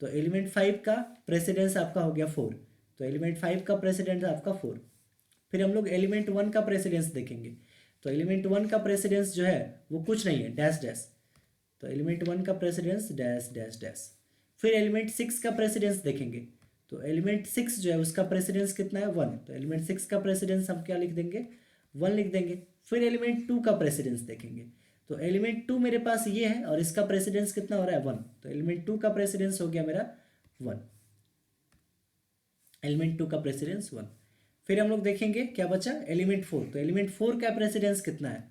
Speaker 1: तो एलिमेंट 5 का प्रेसिडेंस आपका हो गया 4। तो एलिमेंट 5 का प्रेसिडेंस आपका 4। फिर हम लोग एलिमेंट 1 का प्रेसिडेंस देखेंगे। तो एलिमेंट 1 का प्रेसिडेंस जो है वो कुछ नहीं है, डैश डैश। तो एलिमेंट 1 का प्रेसिडेंस डैश डैश डैश। फिर एलिमेंट 6 का प्रेसिडेंस देखेंगे। तो एलिमेंट 6 जो है उसका प्रेसिडेंस कितना है, 1। तो एलिमेंट 6 का प्रेसिडेंस हम क्या लिख देंगे, 1 लिख देंगे। फिर एलिमेंट 2 का प्रेसिडेंस देखेंगे। तो एलिमेंट 2 मेरे पास ये है और इसका प्रेसिडेंस कितना हो रहा है, 1। तो एलिमेंट 2 का प्रेसिडेंस हो गया मेरा 1। एलिमेंट 2 का प्रेसिडेंस 1। फिर हम लोग देखेंगे क्या बचा, एलिमेंट 4। तो एलिमेंट 4 का प्रेसिडेंस कितना है,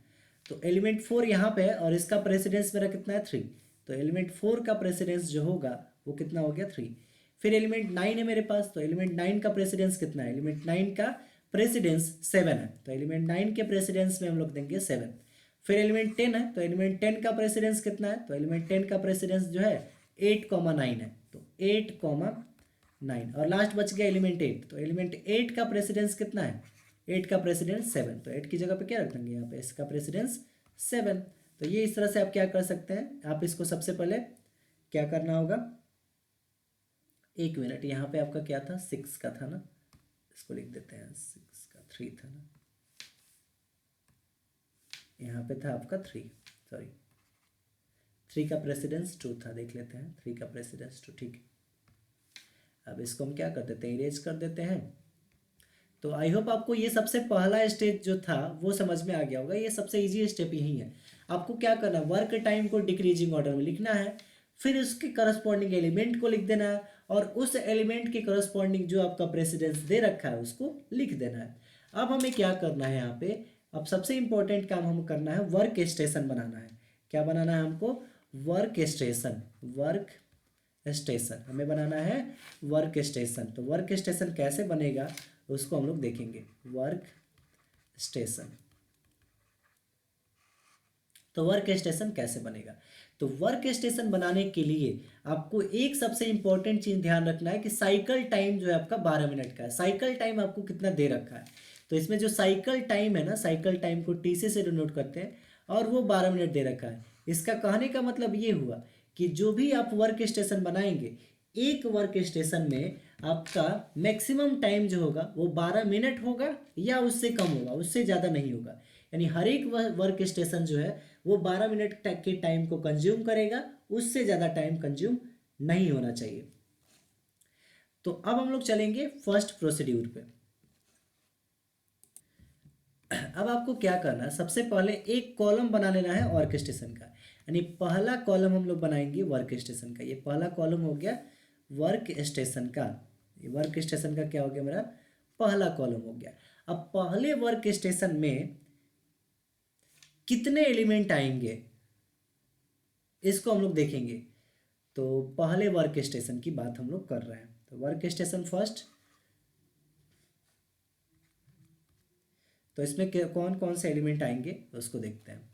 Speaker 1: तो एलिमेंट 4 यहाँ पे है और इसका प्रेसिडेंस मेरा कितना है, 3। तो एलिमेंट 4 का प्रेसिडेंस जो होगा वो कितना हो गया, 3। फिर एलिमेंट 9 है मेरे पास। तो एलिमेंट 9 का प्रेसिडेंस कितना है, एलिमेंट 9 का प्रेसिडेंस 7 है। तो एलिमेंट 9 के प्रेसिडेंस में हम लोग देंगे 7। फिर एलिमेंट 10 है। तो एलिमेंट 10 का प्रेसिडेंस कितना है, तो एलिमेंट 10 का प्रेसिडेंस जो है 8,9 है। तो 8,9 और लास्ट बच गया एलिमेंट 8। तो एलिमेंट 8 का प्रेसिडेंस कितना है, 8 का प्रेसिडेंस 7। तो 8 की जगह पे क्या रख देंगे, यहाँ पे इसका प्रेसिडेंस 7। तो ये इस तरह से आप क्या कर सकते हैं, आप इसको सबसे पहले क्या करना होगा, 1 मिनट, यहाँ पे आपका क्या था, 6 का था ना, इसको लिख देते हैं 6 का, 3 था ना, यहाँ पे था आपका 3, सॉरी 3 का प्रेसिडेंस 2 था, देख लेते हैं 3 का प्रेसिडेंस 2, ठीक है। अब इसको हम क्या कर देते हैं, इरेज कर देते हैं। तो आई होप आपको ये सबसे पहला स्टेज जो था वो समझ में आ गया होगा। ये सबसे इजी स्टेप यही है। आपको क्या करना है, वर्क टाइम को डिक्रीजिंग ऑर्डर में लिखना है, फिर उसके करस्पॉन्डिंग एलिमेंट को लिख देना है और उस एलिमेंट के करस्पॉन्डिंग जो आपका प्रेसिडेंस दे रखा है उसको लिख देना है। अब हमें क्या करना है यहाँ पे, अब सबसे इंपॉर्टेंट काम हमें करना है, वर्क स्टेशन बनाना है। क्या बनाना है हमको, वर्क स्टेशन। वर्क स्टेशन हमें बनाना है, वर्क स्टेशन। तो वर्क स्टेशन कैसे बनेगा उसको हम लोग देखेंगे, वर्क स्टेशन। तो वर्क स्टेशन कैसे बनेगा, तो वर्क स्टेशन बनाने के लिए आपको एक सबसे इंपॉर्टेंट चीज ध्यान रखना है कि साइकिल टाइम जो है आपका 12 मिनट का है। साइकिल टाइम आपको कितना दे रखा है, तो इसमें जो साइकिल टाइम है ना, साइकिल टाइम को टीसी से डिनोट करते हैं और वो 12 मिनट दे रखा है। इसका कहने का मतलब ये हुआ कि जो भी आप वर्क स्टेशन बनाएंगे, एक वर्क स्टेशन में आपका मैक्सिमम टाइम जो होगा वो 12 मिनट होगा या उससे कम होगा, उससे ज़्यादा नहीं होगा। यानी हर एक वर्क स्टेशन जो है वो 12 मिनट तक के टाइम को कंज्यूम करेगा, उससे ज़्यादा टाइम कंज्यूम नहीं होना चाहिए। तो अब हम लोग चलेंगे फर्स्ट प्रोसीड्यूर पे। अब आपको क्या करना है, सबसे पहले एक कॉलम बना लेना है वर्क स्टेशन का। यानी पहला कॉलम हम लोग बनाएंगे वर्क स्टेशन का। ये पहला कॉलम हो गया वर्क स्टेशन का। ये वर्क स्टेशन का क्या हो गया, मेरा पहला कॉलम हो गया। अब पहले वर्क स्टेशन में कितने एलिमेंट आएंगे इसको हम लोग देखेंगे। तो पहले वर्क स्टेशन की बात हम लोग कर रहे हैं। तो वर्क स्टेशन फर्स्ट, तो इसमें कौन कौन से एलिमेंट आएंगे उसको देखते हैं।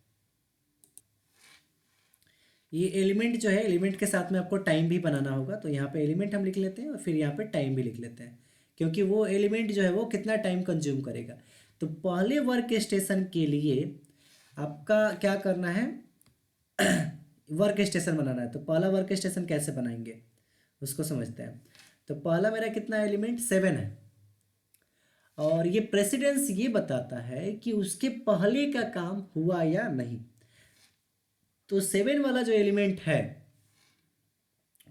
Speaker 1: ये एलिमेंट जो है, एलिमेंट के साथ में आपको टाइम भी बनाना होगा। तो यहाँ पे एलिमेंट हम लिख लेते हैं और फिर यहाँ पे टाइम भी लिख लेते हैं, क्योंकि वो एलिमेंट जो है वो कितना टाइम कंज्यूम करेगा। तो पहले वर्क स्टेशन के लिए आपका क्या करना है, वर्क स्टेशन बनाना है। तो पहला वर्क स्टेशन कैसे बनाएंगे उसको समझते हैं। तो पहला मेरा कितना एलिमेंट 7 है और ये प्रेसिडेंस ये बताता है कि उसके पहले का काम हुआ या नहीं। तो 7 वाला जो एलिमेंट है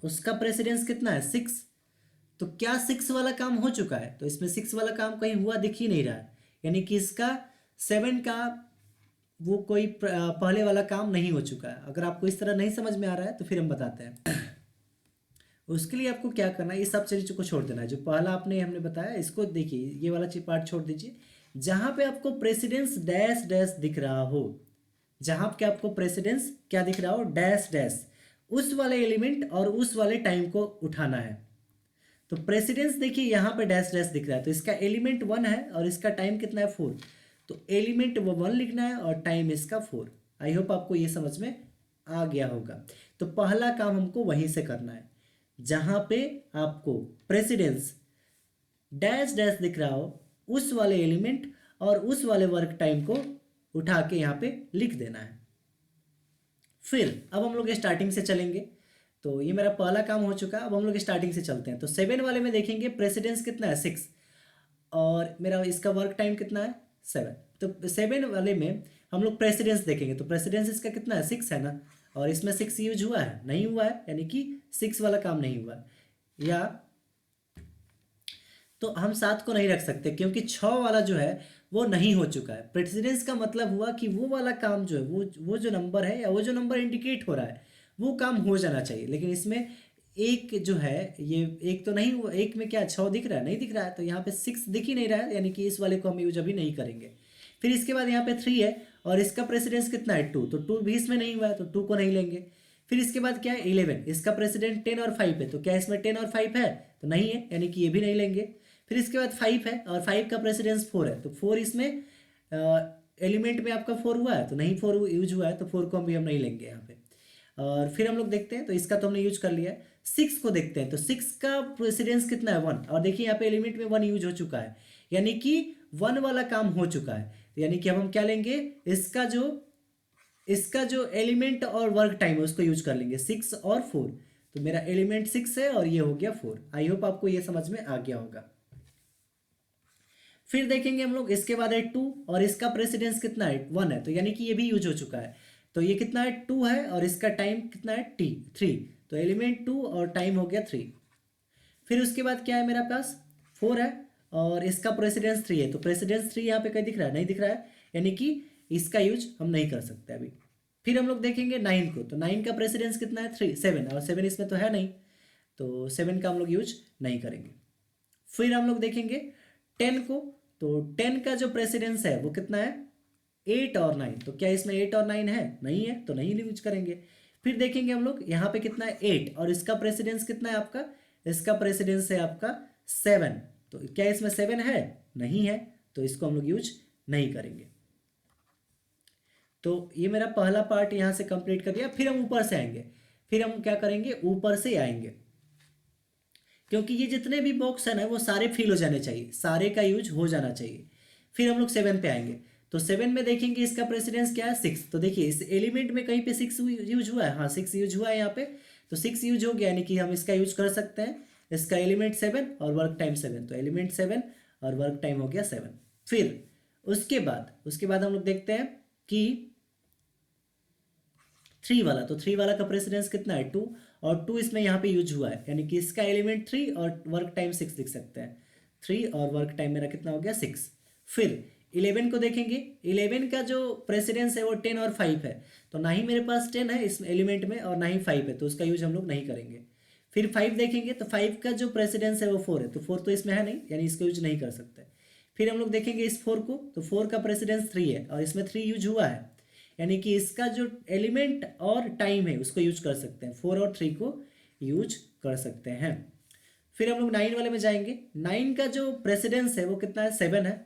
Speaker 1: उसका प्रेसिडेंस कितना है 6। तो क्या 6 वाला काम हो चुका है? तो इसमें 6 वाला काम कहीं हुआ दिख ही नहीं रहा है, यानी कि इसका 7 का वो कोई पहले वाला काम नहीं हो चुका है। अगर आपको इस तरह नहीं समझ में आ रहा है तो फिर हम बताते हैं। उसके लिए आपको क्या करना है, ये सब चीज़ों को छोड़ देना है। जो पहला हमने बताया इसको देखिए, ये वाला पार्ट छोड़ दीजिए। जहाँ पे आपको प्रेसिडेंस डैश डैश दिख रहा हो, जहाँ पे आपको प्रेसिडेंस क्या दिख रहा हो डैश डैश, उस वाले एलिमेंट और उस वाले टाइम को उठाना है। तो प्रेसिडेंस देखिए यहाँ पे डैश डैश दिख रहा है, तो इसका एलिमेंट 1 है और इसका टाइम कितना है 4। तो एलिमेंट वो 1 लिखना है और टाइम इसका 4। आई होप आपको ये समझ में आ गया होगा। तो पहला काम हमको वहीं से करना है, जहाँ पे आपको प्रेसिडेंस डैश डैश दिख रहा हो उस वाले एलिमेंट और उस वाले वर्क टाइम को उठा के यहाँ पे लिख देना है। फिर अब हम लोग स्टार्टिंग से चलेंगे। तो ये मेरा पहला काम हो चुका है, अब हम लोग स्टार्टिंग से चलते हैं। तो 7 वाले में देखेंगे प्रेसिडेंस कितना है 6 और मेरा इसका वर्क टाइम कितना है 7। तो 7 वाले में हम लोग प्रेसिडेंस देखेंगे, तो प्रेसिडेंस इसका कितना है 6 है ना, और इसमें 6 यूज हुआ है नहीं हुआ है, यानी कि 6 वाला काम नहीं हुआ है। या तो हम 7 को नहीं रख सकते क्योंकि 6 वाला जो है वो नहीं हो चुका है। प्रेसिडेंस का मतलब हुआ कि वो वाला काम जो है वो जो नंबर है या वो जो नंबर इंडिकेट हो रहा है वो काम हो जाना चाहिए। लेकिन इसमें एक जो है ये एक तो नहीं हुआ, एक में क्या 6 दिख रहा है नहीं दिख रहा है, तो यहाँ पे 6 दिख ही नहीं रहा है, यानी कि इस वाले को हम यूज अभी नहीं करेंगे। फिर इसके बाद यहाँ पे 3 है और इसका प्रेसिडेंस कितना है 2, तो 2 भी इसमें नहीं हुआ है तो 2 को नहीं लेंगे। फिर इसके बाद क्या है 11, इसका प्रेसिडेंट 10 और 5 है, तो क्या इसमें 10 और 5 है? तो नहीं है, यानी कि ये भी नहीं लेंगे। फिर इसके बाद 5 है और 5 का प्रेसिडेंस 4 है, तो 4 इसमें एलिमेंट में आपका 4 हुआ है तो नहीं 4 यूज हुआ है, तो 4 को हम नहीं लेंगे यहाँ पे। और फिर हम लोग देखते हैं, तो इसका तो हमने यूज कर लिया है। 6 को देखते हैं, तो 6 का प्रेसिडेंस कितना है 1, और देखिए यहाँ पे एलिमेंट में 1 यूज हो चुका है, यानी कि 1 वाला काम हो चुका है। यानी कि अब हम क्या लेंगे, इसका जो एलिमेंट और वर्क टाइम है उसको यूज कर लेंगे 6 और 4। तो मेरा एलिमेंट 6 है और ये हो गया 4। आई होप आपको ये समझ में आ गया होगा। फिर देखेंगे हम लोग इसके बाद है 2 और इसका प्रेसिडेंस कितना है 1 है, तो यानी कि ये भी यूज हो चुका है। तो ये कितना है 2 है और इसका टाइम कितना है 3, तो एलिमेंट 2 और टाइम हो गया 3। फिर उसके बाद क्या है मेरा पास 4 है और इसका प्रेसिडेंस 3 है, तो प्रेसिडेंस 3 यहाँ पे कहीं दिख रहा है नहीं दिख रहा है, यानी कि इसका यूज हम नहीं कर सकते अभी। फिर हम लोग देखेंगे 9 को, तो 9 का प्रेसिडेंस कितना है 7 और 7 इसमें तो है नहीं, तो 7 का हम लोग यूज नहीं करेंगे। फिर हम लोग देखेंगे 10 को, तो 10 का जो प्रेसिडेंस है वो कितना है 8 और 9, तो क्या इसमें 8 और 9 है? नहीं है, तो नहीं यूज करेंगे। फिर देखेंगे हम लोग यहाँ पे कितना है 8 और इसका प्रेसिडेंस कितना है आपका, इसका प्रेसिडेंस है आपका 7, तो क्या इसमें 7 है? नहीं है, तो इसको हम लोग यूज नहीं करेंगे। तो ये मेरा पहला पार्ट यहाँ से कंप्लीट कर दिया। फिर हम ऊपर से आएंगे, फिर हम क्या करेंगे ऊपर से आएंगे, क्योंकि ये जितने भी बॉक्स है ना वो सारे फिल हो जाने चाहिए, सारे का यूज हो जाना चाहिए। फिर हम लोग 7 पे आएंगे, तो 7 में देखेंगे इसका प्रेसिडेंस क्या है 6, तो देखिए इस एलिमेंट में कहीं पे 6 यूज हुआ है, हाँ 6 यूज हुआ है यहाँ पे, तो 6 यूज हो गया, यानी कि हम इसका यूज कर सकते हैं। इसका एलिमेंट 7 और वर्क टाइम 7, तो एलिमेंट 7 और वर्क टाइम हो गया 7। फिर उसके बाद हम लोग देखते हैं कि 3 वाला, तो 3 वाला का प्रेसिडेंस कितना है 2 और 2 इसमें यहाँ पे यूज हुआ है, यानी कि इसका एलिमेंट 3 और वर्क टाइम 6 लिख सकते हैं। 3 और वर्क टाइम मेरा कितना हो गया 6। फिर 11 को देखेंगे, 11 का जो प्रेसिडेंस है वो 10 और 5 है, तो ना ही मेरे पास 10 है इस एलिमेंट में और ना ही 5 है, तो उसका यूज हम लोग नहीं करेंगे। फिर 5 देखेंगे, तो 5 का जो प्रेसिडेंस है वो 4 है, तो 4 तो इसमें है नहीं, यानी इसका यूज नहीं कर सकते। फिर हम लोग देखेंगे इस 4 को, तो 4 का प्रेसिडेंस 3 है और इसमें 3 यूज हुआ है, यानी कि इसका जो एलिमेंट और टाइम है उसको यूज कर सकते हैं, 4 और 3 को यूज कर सकते हैं। फिर हम लोग 9 वाले में जाएंगे, 9 का जो प्रेसिडेंस है वो कितना है 7 है,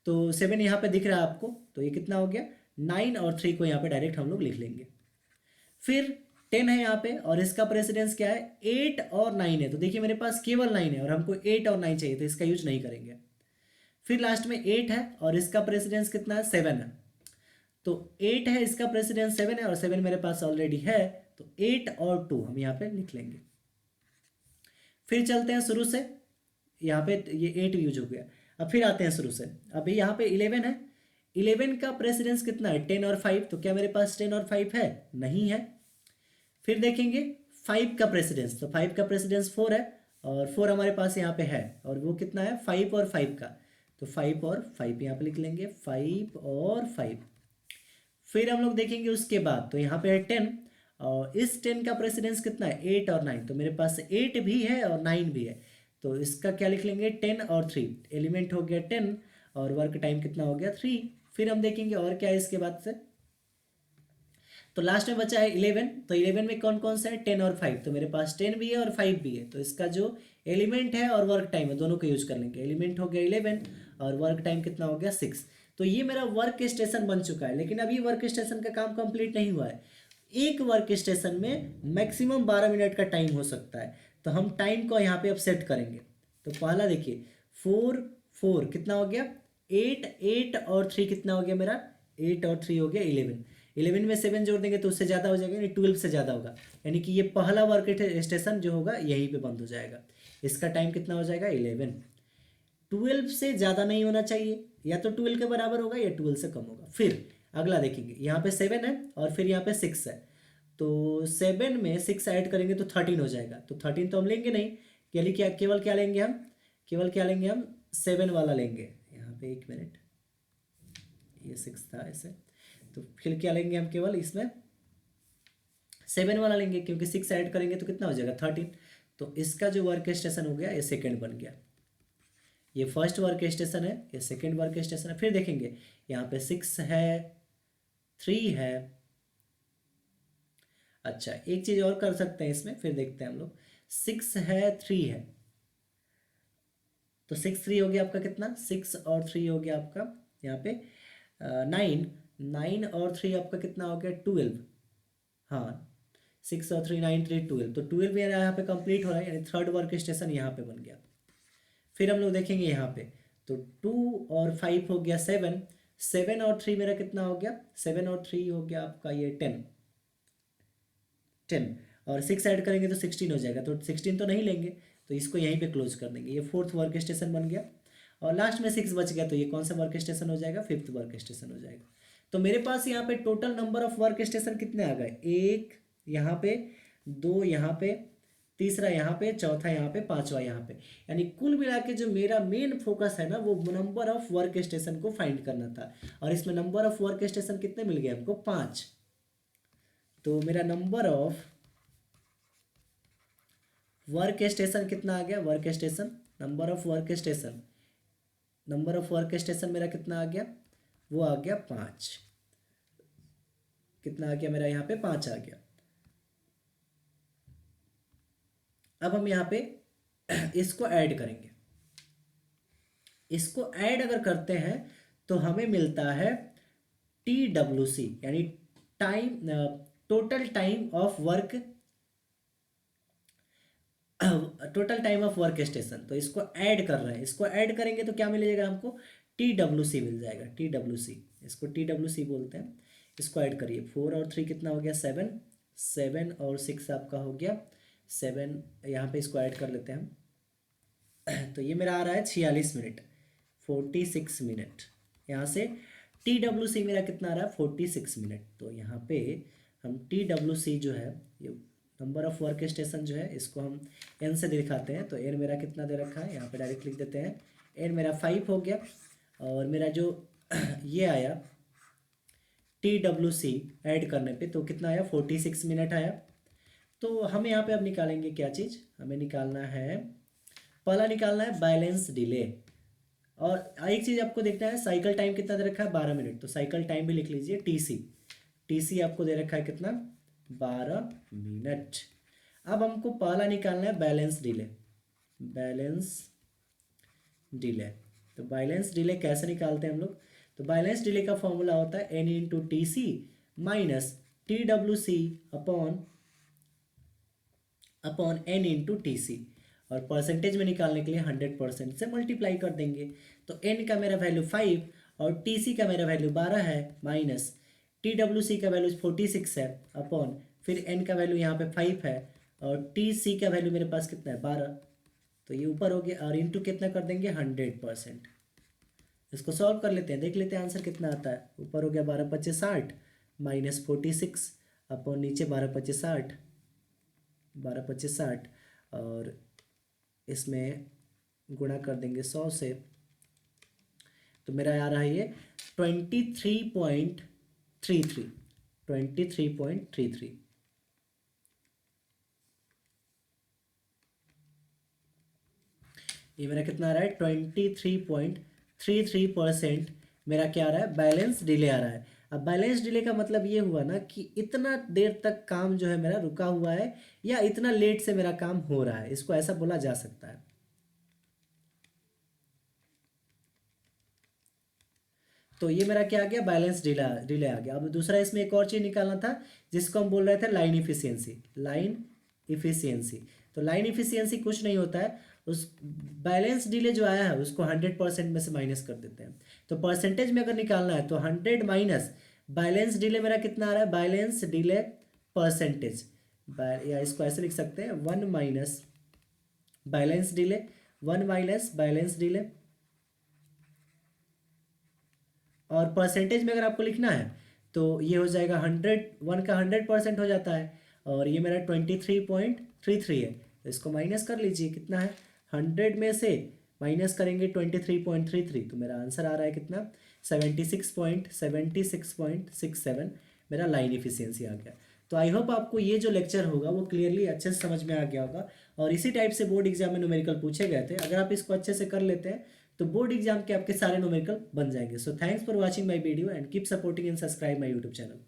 Speaker 1: तो 7 यहाँ पे दिख रहा है आपको, तो ये कितना हो गया 9 और 3 को यहाँ पे डायरेक्ट हम लोग लिख लेंगे। फिर 10 है यहाँ पे और इसका प्रेसिडेंस क्या है 8 और 9 है, तो देखिए मेरे पास केवल 9 है और हमको 8 और 9 चाहिए, तो इसका यूज नहीं करेंगे। फिर लास्ट में 8 है और इसका प्रेसिडेंस कितना है 7 है, तो 8 है इसका प्रेसिडेंस 7 है और 7 मेरे पास ऑलरेडी है, तो 8 और 2 हम यहाँ पे लिख लेंगे। फिर चलते हैं शुरू से, यहाँ पे ये 8 यूज हो गया। अब फिर आते हैं शुरू से, अभी यहाँ पे 11 है, 11 का प्रेसिडेंस कितना है, 10 और 5, तो क्या मेरे पास 10 और 5 है, नहीं है। फिर देखेंगे 5 का प्रेसिडेंस, तो 5 का प्रेसिडेंस 4 है, और 4 हमारे पास यहाँ पे है, और वो कितना है 5 और 5 का, तो 5 और 5 यहाँ पे लिख लेंगे, 5 और 5। फिर हम लोग देखेंगे उसके बाद, तो यहाँ पे है 10, और इस 10 का प्रेसिडेंस कितना है 8 और 9, तो मेरे पास 8 भी है और 9 भी है, तो इसका क्या लिख लेंगे 10 और 3, एलिमेंट हो गया 10 और वर्क टाइम कितना हो गया 3। फिर हम देखेंगे और क्या है इसके बाद से, तो लास्ट में बचा है 11, तो 11 में कौन कौन सा है 10 और 5, तो मेरे पास 10 भी है और 5 भी है, तो इसका जो एलिमेंट है और वर्क टाइम है दोनों को यूज कर लेंगे। एलिमेंट हो गया 11 और वर्क टाइम कितना हो गया 6। तो ये मेरा वर्क स्टेशन बन चुका है, लेकिन अभी वर्क स्टेशन का काम कंप्लीट नहीं हुआ है। एक वर्क स्टेशन में मैक्सिमम 12 मिनट का टाइम हो सकता है, तो हम टाइम को यहाँ पे अब सेट करेंगे। तो पहला देखिए 4 4 कितना हो गया 8 8 और 3 कितना हो गया मेरा 8 और 3 हो गया 11। 11 में 7 जोड़ देंगे तो उससे ज़्यादा हो जाएगा, यानी 12 से ज़्यादा होगा, यानी कि ये पहला वर्क स्टेशन जो होगा यहीं पे बंद हो जाएगा। इसका टाइम कितना हो जाएगा 11। 12 से ज़्यादा नहीं होना चाहिए, या तो 12 के बराबर होगा या 12 से कम होगा। फिर अगला देखेंगे, यहाँ पे 7 है और फिर यहाँ पे 6 है, तो 7 में 6 ऐड करेंगे तो 13 हो जाएगा, तो 13 तो हम लेंगे नहीं, यानी क्या केवल क्या लेंगे हम, केवल क्या लेंगे हम 7 वाला लेंगे। यहाँ पे 1 मिनट, ये 6 था ऐसे, तो फिर क्या लेंगे हम केवल इसमें 7 वाला लेंगे, क्योंकि 6 ऐड करेंगे तो कितना हो जाएगा 13। तो इसका जो वर्क स्टेशन हो गया ये सेकेंड बन गया, ये फर्स्ट वर्क स्टेशन है, ये सेकेंड वर्क स्टेशन है। फिर देखेंगे यहाँ पे 6 है 3 है। अच्छा एक चीज़ और कर सकते हैं इसमें, फिर देखते हैं हम लोग, 6 है 3 है, तो 6 3 हो गया आपका कितना 6 और 3 हो गया आपका यहाँ पे 9, 9 और 3 आपका कितना हो गया 12। हाँ 6 और 3 9 3 12, तो 12 मेरा यहाँ पे कंप्लीट हो रहा है, यानी थर्ड वर्क स्टेशन यहाँ पे बन गया। फिर हम लोग देखेंगे यहाँ पे, तो 2 और 5 हो गया 7, 7 और 3 मेरा कितना हो गया 7 और 3 हो गया आपका ये 10, 10 और 6 ऐड करेंगे तो 16 हो जाएगा, तो 16 तो नहीं लेंगे, तो इसको यहीं पे क्लोज कर देंगे, ये फोर्थ वर्क स्टेशन बन गया। और लास्ट में 6 बच गया, तो ये कौन सा वर्क स्टेशन हो जाएगा फिफ्थ वर्क स्टेशन हो जाएगा। तो मेरे पास यहाँ पे total number of work station कितने आ गए, एक यहाँ पे, दो यहाँ पे, तीसरा यहाँ पे, चौथा यहाँ पे, पांचवा यहाँ पे, यानी कुल मिला के जो मेरा मेन फोकस है ना वो नंबर ऑफ वर्क स्टेशन को फाइंड करना था, और इसमें नंबर ऑफ वर्क स्टेशन कितने मिल गए हमको 5। तो मेरा नंबर ऑफ वर्क स्टेशन कितना आ गया, work station number of work station, number of work station मेरा कितना आ गया, वो आ गया 5। कितना आ गया मेरा यहाँ पे 5 आ गया। अब हम यहाँ पे इसको ऐड करेंगे, इसको ऐड अगर करते हैं तो हमें मिलता है TWC, यानी time, total time of work, total time of work station. तो इसको ऐड कर रहे हैं, इसको ऐड करेंगे तो क्या मिलेगा हमको TWC मिल जाएगा, TWC, इसको TWC बोलते हैं। इसको ऐड करिए, 4 और 3 कितना हो गया 7, 7 और 6 आपका हो गया 7, यहाँ पे इसको ऐड कर लेते हैं हम। तो ये मेरा आ रहा है 46 मिनट, 46 मिनट। यहाँ से TWC मेरा कितना आ रहा है 46 मिनट। तो यहाँ पे हम TWC जो है, ये नंबर ऑफ वर्क स्टेशन जो है, इसको हम n से दिखाते हैं। तो n मेरा कितना दे रखा है, यहाँ पे डायरेक्ट लिख देते हैं, n मेरा 5 हो गया, और मेरा जो ये आया TWC ऐड करने पे तो कितना आया 46 मिनट आया। तो हम यहाँ पे अब निकालेंगे क्या चीज़, हमें निकालना है, पहला निकालना है बैलेंस डिले। और एक चीज़ आपको देखना है, साइकिल टाइम कितना दे रखा है 12 मिनट, तो साइकिल टाइम भी लिख लीजिए TC आपको दे रखा है कितना 12 मिनट। अब हमको पहला निकालना है बैलेंस डिले, बैलेंस डिले। तो बैलेंस डिले कैसे निकालते हैं हम लोग, तो बैलेंस डिले का फॉर्मूला होता है n into TC minus TWC upon n into TC, और परसेंटेज में निकालने के लिए 100% से मल्टीप्लाई कर देंगे। तो n का मेरा वैल्यू 5 और TC का मेरा वैल्यू 12 है, माइनस TWC का वैल्यू 46 है, अपॉन फिर n का वैल्यू यहाँ पे 5 है, और TC का वैल्यू मेरे पास कितना है 12, तो ये ऊपर हो गया, और इंटू कितना कर देंगे 100%। इसको सॉल्व कर लेते हैं, देख लेते हैं आंसर कितना आता है। ऊपर हो गया 12×5 = 60 -46 अपॉन नीचे 12×5 = 60, 12×5 = 60 और इसमें गुणा कर देंगे 100 से, तो मेरा आ रहा है ये 23.33, 23.33। ये मेरा कितना आ रहा है 23.33% मेरा क्या आ रहा है, बैलेंस डिले आ रहा है। अब बैलेंस डिले का मतलब ये हुआ ना कि इतना देर तक काम जो है मेरा रुका हुआ है या इतना लेट से मेरा काम हो रहा है, इसको ऐसा बोला जा सकता है। तो ये मेरा क्या आ गया, बैलेंस डिले डिले आ गया। अब दूसरा इसमें एक और चीज़ निकालना था जिसको हम बोल रहे थे लाइन इफिशियंसी, लाइन इफिशियंसी। तो लाइन इफिशियंसी कुछ नहीं होता है, उस बैलेंस डिले जो आया है उसको 100% में से माइनस कर देते हैं। तो परसेंटेज में अगर निकालना है तो 100 माइनस बैलेंस डिले मेरा कितना आ रहा है, बैलेंस डिले परसेंटेज, या इसको ऐसे लिख सकते हैं 1 minus balance delay, 1 minus balance delay. और परसेंटेज में अगर आपको लिखना है तो ये हो जाएगा 100, 1 का 100% हो जाता है और ये मेरा 23.33 है। तो इसको माइनस कर लीजिए, कितना है 100 में से माइनस करेंगे 23.33, तो मेरा आंसर आ रहा है कितना 76.67 मेरा लाइन इफिशियंसी आ गया। तो आई होप आपको ये जो लेक्चर होगा वो क्लियरली अच्छे से समझ में आ गया होगा और इसी टाइप से बोर्ड एग्जाम में न्यूमेरिकल पूछे गए थे। अगर आप इसको अच्छे से कर लेते हैं तो बोर्ड एग्जाम के आपके सारे न्यूमेरिकल बन जाएंगे। So thanks for watching my video and keep supporting and subscribe my YouTube channel.